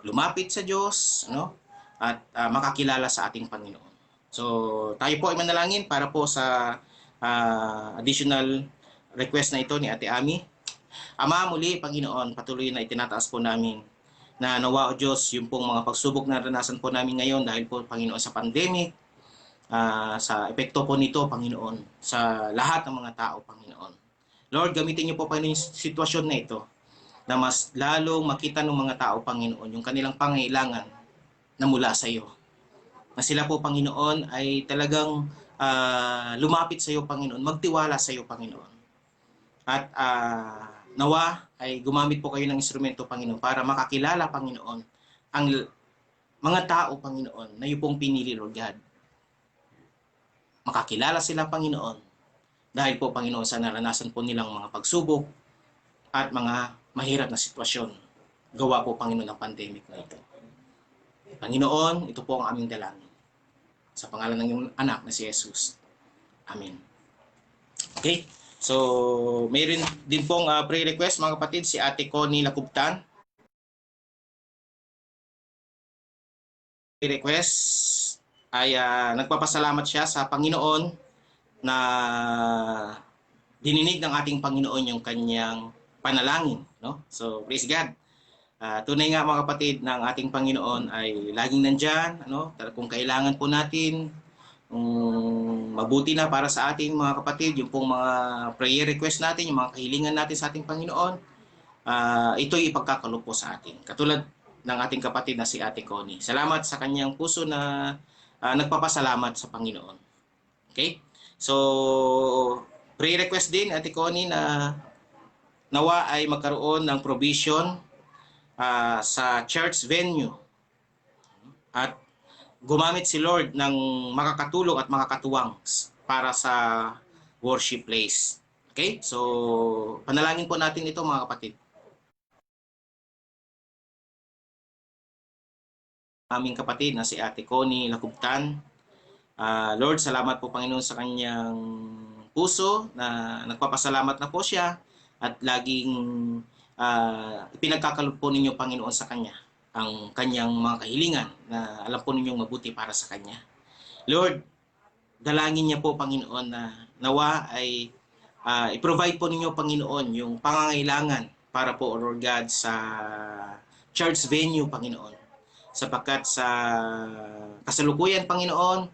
lumapit sa Diyos, no? At makakilala sa ating Panginoon. So, tayo po ay manalangin para po sa additional request na ito ni Ate Ami. Ama, muli, Panginoon, patuloy na itinataas po namin na nawa o Diyos, yung pong mga pagsubok na naranasan po namin ngayon dahil po, Panginoon, sa pandemic, sa epekto po nito, Panginoon, sa lahat ng mga tao, Panginoon. Lord, gamitin niyo po, Panginoon, yung sitwasyon na ito na mas lalong makita ng mga tao, Panginoon, yung kanilang pangailangan na mula sa iyo. Na sila po, Panginoon, ay talagang lumapit sa iyo, Panginoon, magtiwala sa iyo, Panginoon. At nawa ay gumamit po kayo ng instrumento, Panginoon, para makakilala, Panginoon, ang mga tao, Panginoon, na iyo pong pinili, Lord God. Makakilala sila, Panginoon, dahil po, Panginoon, sa naranasan po nilang mga pagsubok at mga mahirap na sitwasyon. Gawa po, Panginoon, ng pandemic na ito. Panginoon, ito po ang aming dalangin. Sa pangalan ng iyong anak na si Jesus. Amen. Okay? So, mayroon din pong prayer request, mga kapatid, si Ate Connie Lacubtan. Prayer request ay nagpapasalamat siya sa Panginoon na dininig ng ating Panginoon yung kanyang panalangin. No? So, praise God. Tunay nga mga kapatid ng ating Panginoon ay laging nandyan. Ano? Kung kailangan po natin, mabuti na para sa ating mga kapatid, yung pong mga prayer request natin, yung mga kahilingan natin sa ating Panginoon, ito'y ipagkakalob po sa atin. Katulad ng ating kapatid na si Ate Connie. Salamat sa kanyang puso na nagpapasalamat sa Panginoon. Okay? So, prayer request din, Ate Connie, na nawa ay magkaroon ng provision sa church venue at gumamit si Lord ng makakatulong at makakatuwang para sa worship place. Okay? So, panalangin po natin ito mga kapatid. Aming kapatid na si Ate Connie Lacubtan. Lord, salamat po Panginoon sa kanyang puso na nagpapasalamat na po siya at laging ipinagkakalob po ninyo Panginoon sa kanya ang kanyang mga kahilingan na alam po ninyong mabuti para sa kanya. Lord, dalangin niya po Panginoon na nawa ay i-provide po ninyo Panginoon yung pangangailangan para po Lord God sa church venue Panginoon. Sapagkat sa kasalukuyan Panginoon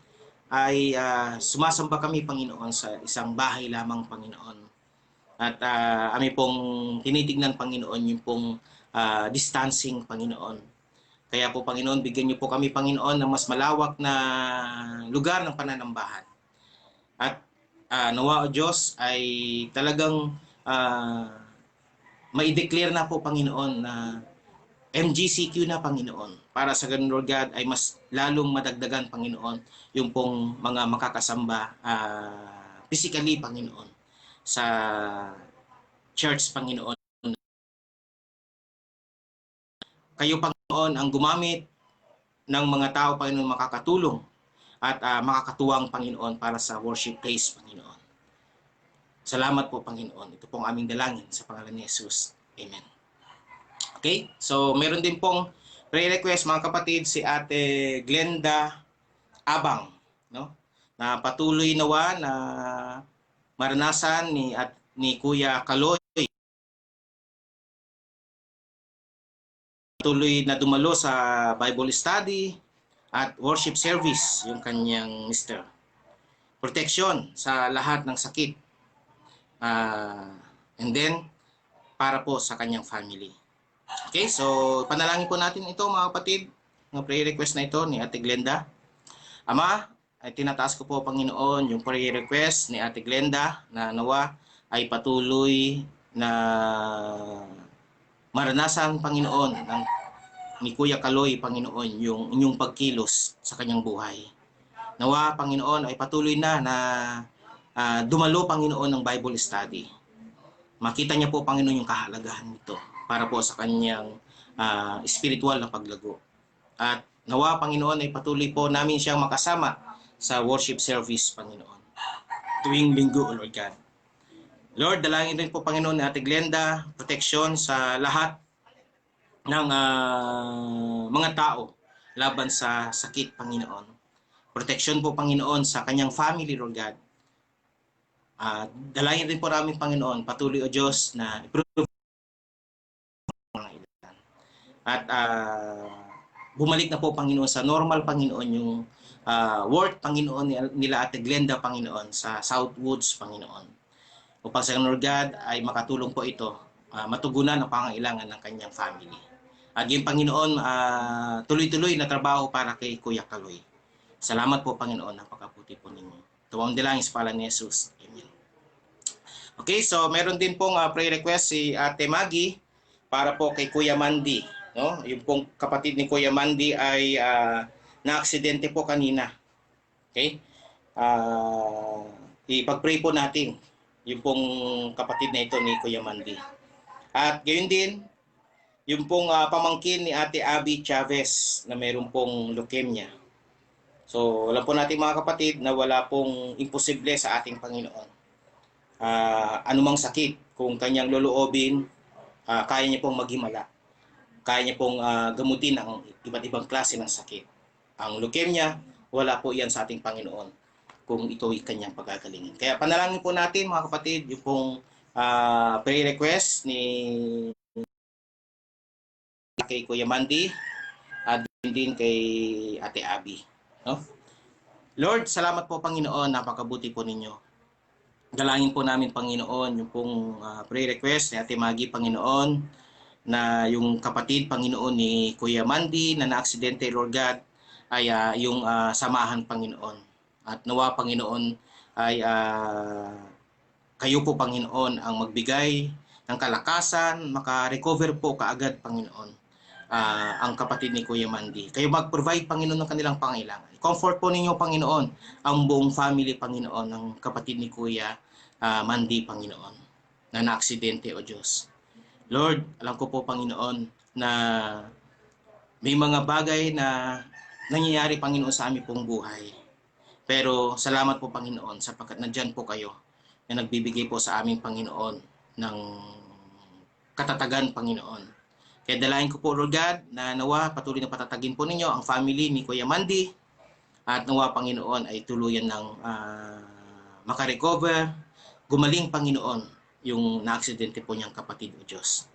ay sumasamba kami Panginoon sa isang bahay lamang Panginoon. At kami pong tinitignan Panginoon yung pong distancing Panginoon. Kaya po Panginoon, bigyan niyo po kami Panginoon ng mas malawak na lugar ng pananambahan. At nawa o Diyos ay talagang ma-declare na po Panginoon na MGCQ na Panginoon. Para sa ganun Lord God ay mas lalong madagdagan Panginoon yung pong mga makakasamba physically Panginoon sa church Panginoon. Kayo Panginoon ang gumamit ng mga tao Panginoon makakatulong at makakatuwang Panginoon para sa worship place Panginoon. Salamat po Panginoon. Ito pong aming dalangin sa pangalan ni Jesus. Amen. Okay? So meron din pong prayer request mga kapatid si Ate Glenda Abang, no? Na patuloy nawa na maranasan ni Kuya Kaloy tuloy na dumalo sa Bible study at worship service yung kanyang mister. Protection sa lahat ng sakit. And then, para po sa kanyang family. Okay, so panalangin po natin ito mga kapatid, ng prayer request na ito ni Ate Glenda. Ama, ay tinataas ko po Panginoon yung prayer request ni Ate Glenda na nawa ay patuloy na maranasan Panginoon ng ni Kuya Kaloy, Panginoon, yung inyong pagkilos sa kanyang buhay. Nawa, Panginoon, ay patuloy na dumalo, Panginoon, ng Bible study. Makita niya po, Panginoon, yung kahalagahan nito para po sa kanyang spiritual na paglago. At nawa, Panginoon, ay patuloy po namin siyang makasama sa worship service, Panginoon, tuwing linggo, O Lord God. Lord, dalangin rin po, Panginoon, ni Ate Glenda, protection sa lahat ng mga tao laban sa sakit, Panginoon. Protection po, Panginoon, sa kanyang family, Lord God. Dalangin rin po namin, Panginoon, patuloy, O Diyos, na improve mga ilan. At bumalik na po, Panginoon, sa normal, Panginoon, yung work, Panginoon, nila Ate Glenda, Panginoon, sa Southwoods, Panginoon. Upang sa Lord God ay makatulong po ito, matugunan ang pangangailangan ng kanyang family. At yung Panginoon, tuloy-tuloy na trabaho para kay Kuya Kaloy. Salamat po, Panginoon, napakabuti po ninyo. Tuwang dilangin sa pala ni Jesus. Amen. Okay, so meron din pong prayer request si Ate Maggie para po kay Kuya Mandy. No? Yung pong kapatid ni Kuya Mandy ay na-aksidente po kanina. Okay? Ipag-pray po natin yung pong kapatid na ito ni Kuya Mandy. At gayon din, yung pong pamangkin ni Ate Abby Chavez na mayroon pong leukemia. So, alam po natin mga kapatid na wala pong imposible sa ating Panginoon. Anumang sakit, kung kanyang loloobin, kaya niya pong maghimala. Kaya niya pong gamutin ang iba't ibang klase ng sakit. Ang leukemia, wala po yan sa ating Panginoon kung ito ay kanyang pagagalingin. Kaya panalangin po natin mga kapatid, yung pong prayer request ni kay Kuya Mandy at din kay Ate Abby. No? Lord, salamat po Panginoon, napakabuti po ninyo. Dalangin po namin Panginoon yung pong prayer request ni Ate Maggie, Panginoon, na yung kapatid Panginoon ni Kuya Mandy na naaksidente, Lord God, ay yung samahan Panginoon. At nawa Panginoon ay kayo po Panginoon ang magbigay ng kalakasan, maka-recover po kaagad Panginoon ang kapatid ni Kuya Mandy. Kayo mag-provide Panginoon ng kanilang pangailangan. Comfort po ninyo Panginoon ang buong family Panginoon ng kapatid ni Kuya Mandy Panginoon na naaksidente o Diyos. Lord, alam ko po Panginoon na may mga bagay na nangyayari Panginoon sa aming pong buhay. Pero salamat po Panginoon sapagkat nandyan po kayo na nagbibigay po sa aming Panginoon ng katatagan Panginoon. Kaya dalayan ko po Lord God na nawa patuloy na patatagin po ninyo ang family ni Kuya Mandy at nawa Panginoon ay tuluyan ng makarecover, gumaling Panginoon yung na-aksidente po niyang kapatid o Diyos.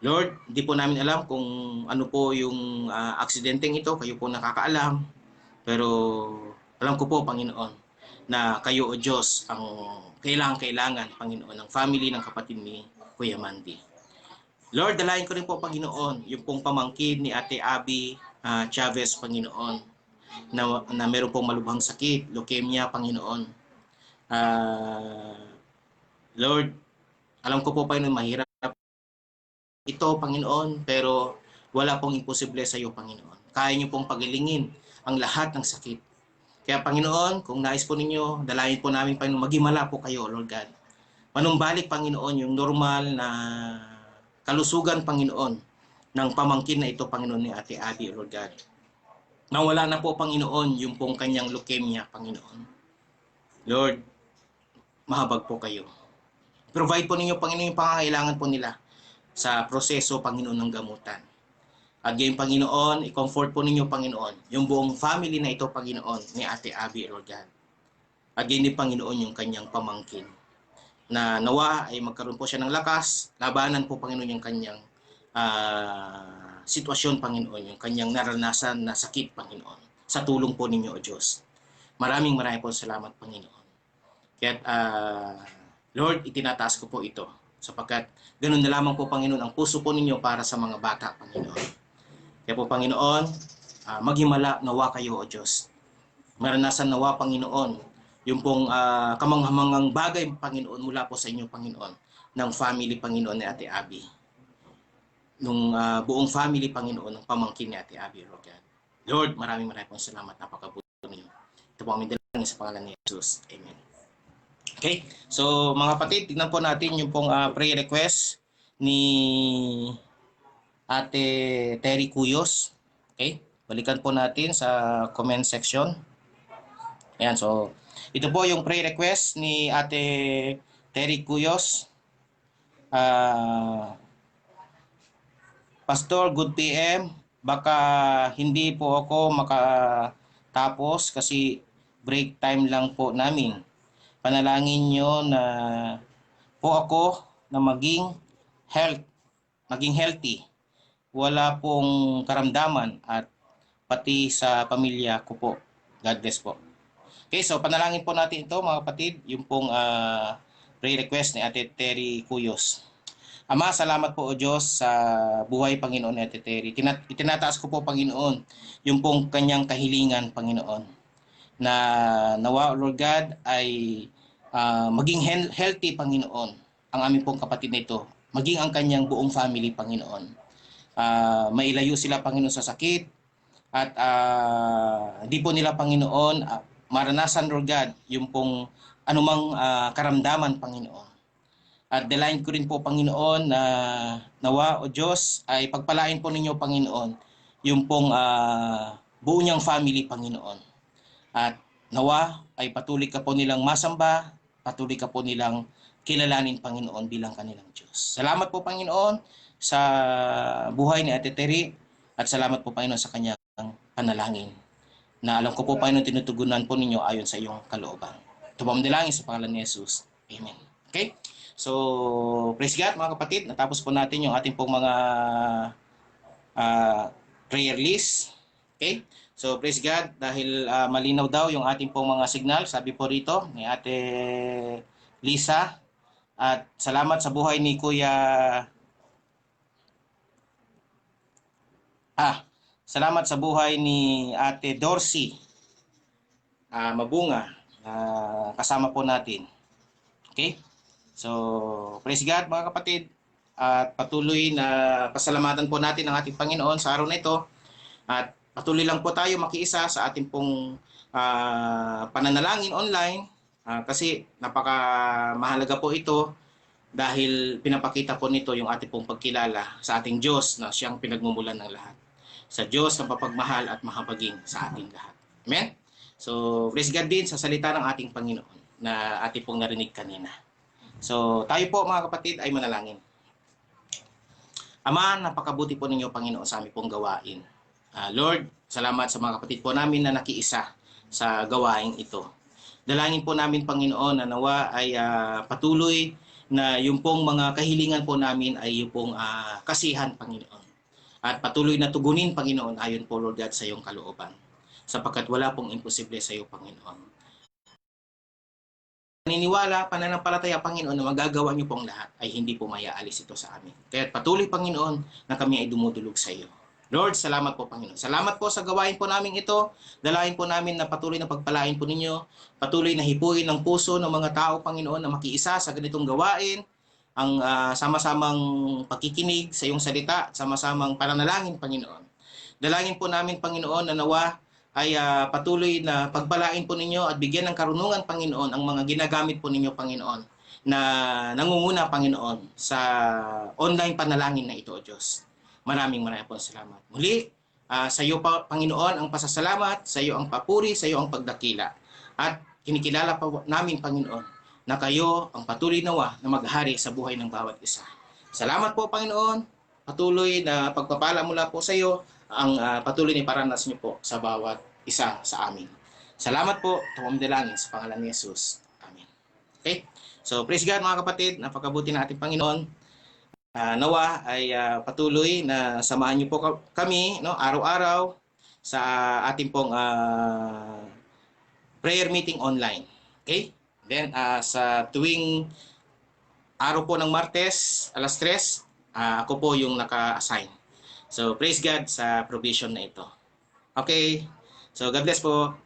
Lord, hindi po namin alam kung ano po yung aksidenteng ito, kayo po nakakaalam, pero alam ko po Panginoon na kayo o Diyos ang kailangan Panginoon ng family ng kapatid ni Kuya Mandy. Lord, dalayan ko rin po Panginoon yung pong pamangkin ni Ate Abby Chavez Panginoon na meron pong malubhang sakit, leukemia Panginoon. Lord, alam ko po Panginoon mahirap ito Panginoon pero wala pong imposible sa iyo Panginoon. Kaya niyo pong pagalingin ang lahat ng sakit. Kaya Panginoon, kung nais po ninyo, dalayan po namin Panginoon, maghimala po kayo Lord God. Manumbalik Panginoon yung normal na kalusugan, Panginoon, ng pamangkin na ito, Panginoon, ni Ate Abby, Lord God. Nawala na po, Panginoon, yung pong kanyang leukemia, Panginoon. Lord, mahabag po kayo. Provide po ninyo, Panginoon, yung pangangailangan po nila sa proseso, Panginoon, ng gamutan. At gayon, Panginoon, i-comfort po ninyo, Panginoon, yung buong family na ito, Panginoon, ni Ate Abby, Lord God. At gayon din, Panginoon, yung kanyang pamangkin na nawa ay magkaroon po siya ng lakas, labanan po Panginoon yung kanyang sitwasyon Panginoon, yung kanyang naranasan na sakit Panginoon, sa tulong po ninyo o Diyos. Maraming po salamat Panginoon. Kaya Lord, itinataas ko po ito sapagkat ganun na lamang po Panginoon ang puso po ninyo para sa mga bata Panginoon. Kaya po Panginoon, maghimala nawa kayo o Diyos. Maranasan nawa Panginoon yung pong kamanghamangang bagay, Panginoon, mula po sa inyo, Panginoon, ng family, Panginoon, ni Ate Abby. nung buong family, Panginoon, ng pamangkin ni Ate Abby, Lord God. Lord, maraming pong salamat. Napakabuti niyo. Ito po aming dalangin sa pangalan ni Jesus. Amen. Okay, so mga kapatid, tignan po natin yung pong prayer request ni Ate Terry Cuyos. Okay, balikan po natin sa comment section. Ayan, so ito po yung prayer request ni Ate Terry Cuyos. Pastor, good PM. Baka hindi po ako makatapos kasi break time lang po namin. Panalangin nyo na po ako na maging healthy. Wala pong karamdaman at pati sa pamilya ko po. God bless po. Okay, so panalangin po natin ito mga kapatid, yung pong prayer request ni Ate Terry Cuyos. Ama, salamat po o Diyos sa buhay, Panginoon, ni Ate Terry. Itinataas ko po, Panginoon, yung pong kanyang kahilingan, Panginoon, na nawa, Lord God, ay maging healthy, Panginoon, ang aming pong kapatid na ito, maging ang kanyang buong family, Panginoon. Mailayo sila, Panginoon, sa sakit, at hindi po nila, Panginoon, maranasan, Lord God, yung pong anumang karamdaman, Panginoon. At dalayan ko rin po, Panginoon, na nawa o Diyos ay pagpalain po ninyo, Panginoon, yung pong buo niyang family, Panginoon. At nawa ay patuloy ka po nilang masamba, patuloy ka po nilang kilalanin, Panginoon, bilang kanilang Diyos. Salamat po, Panginoon, sa buhay ni Ate Terry, at salamat po, Panginoon, sa kanyang panalangin, na alam ko po, Panginoon, tinutugunan po ninyo ayon sa iyong kalooban. Ito po ang dalangin sa pangalan ni Jesus. Amen. Okay? So, praise God, mga kapatid. Natapos po natin yung ating pong mga prayer list. Okay? So, praise God, dahil malinaw daw yung ating pong mga signal. Sabi po rito ni Ate Lisa. At salamat sa buhay ni Kuya... salamat sa buhay ni Ate Dorsey Mabunga. Kasama po natin. Okay? So, praise God mga kapatid. At patuloy na pasalamatan po natin ang ating Panginoon sa araw na ito. At patuloy lang po tayo makiisa sa ating pong pananalangin online. Kasi napaka-mahalaga po ito dahil pinapakita po nito yung ating pong pagkilala sa ating Diyos na siyang pinagmumulan ng lahat. Sa Diyos na papagmahal at mahabagin sa ating lahat. Amen? So, praise God din sa salita ng ating Panginoon na ating pong narinig kanina. So, tayo po mga kapatid ay manalangin. Ama, napakabuti po ninyo, Panginoon, sa aming pong gawain. Lord, salamat sa mga kapatid po namin na nakiisa sa gawain ito. Dalangin po namin, Panginoon, na nawa ay patuloy na yung pong mga kahilingan po namin ay yung pong kasihan, Panginoon. At patuloy na tugunin, Panginoon, ayon po, Lord God, sa iyong kalooban. Sapagkat wala pong imposible sa iyo, Panginoon. Naniniwala, pananampalataya, Panginoon, na magagawa niyo pong lahat ay hindi po mayaalis ito sa amin. Kaya patuloy, Panginoon, na kami ay dumudulog sa iyo. Lord, salamat po, Panginoon. Salamat po sa gawain po namin ito. Dalahin po namin na patuloy na pagpalain po ninyo. Patuloy na hipuin ang puso ng mga tao, Panginoon, na makiisa sa ganitong gawain. Ang sama-samang pakikinig sa iyong salita, sama-samang pananalangin, Panginoon. Dalangin po namin, Panginoon, na nawa ay patuloy na pagpalain po ninyo at bigyan ng karunungan, Panginoon, ang mga ginagamit po ninyo, Panginoon, na nangunguna, Panginoon, sa online panalangin na ito, O Diyos. Maraming po salamat. Muli, sa iyo, Panginoon, ang pasasalamat, sa iyo ang papuri, sa iyo ang pagdakila. At kinikilala pa namin, Panginoon, na kayo ang patuloy nawa na maghari sa buhay ng bawat isa. Salamat po, Panginoon. Patuloy na pagpapala mula po sa iyo ang patuloy na paranas niyo po sa bawat isa sa amin. Salamat po. Tumamdalangin sa pangalan ni Jesus. Amen. Okay? So, praise God mga kapatid. Napakabuti na ating Panginoon. Nawa ay patuloy na samahan niyo po kami, no, araw-araw sa ating pong prayer meeting online. Okay? Then, sa tuwing araw po ng Martes, alas 3, ako po yung naka-assign. So, praise God sa provision na ito. Okay. So, God bless po.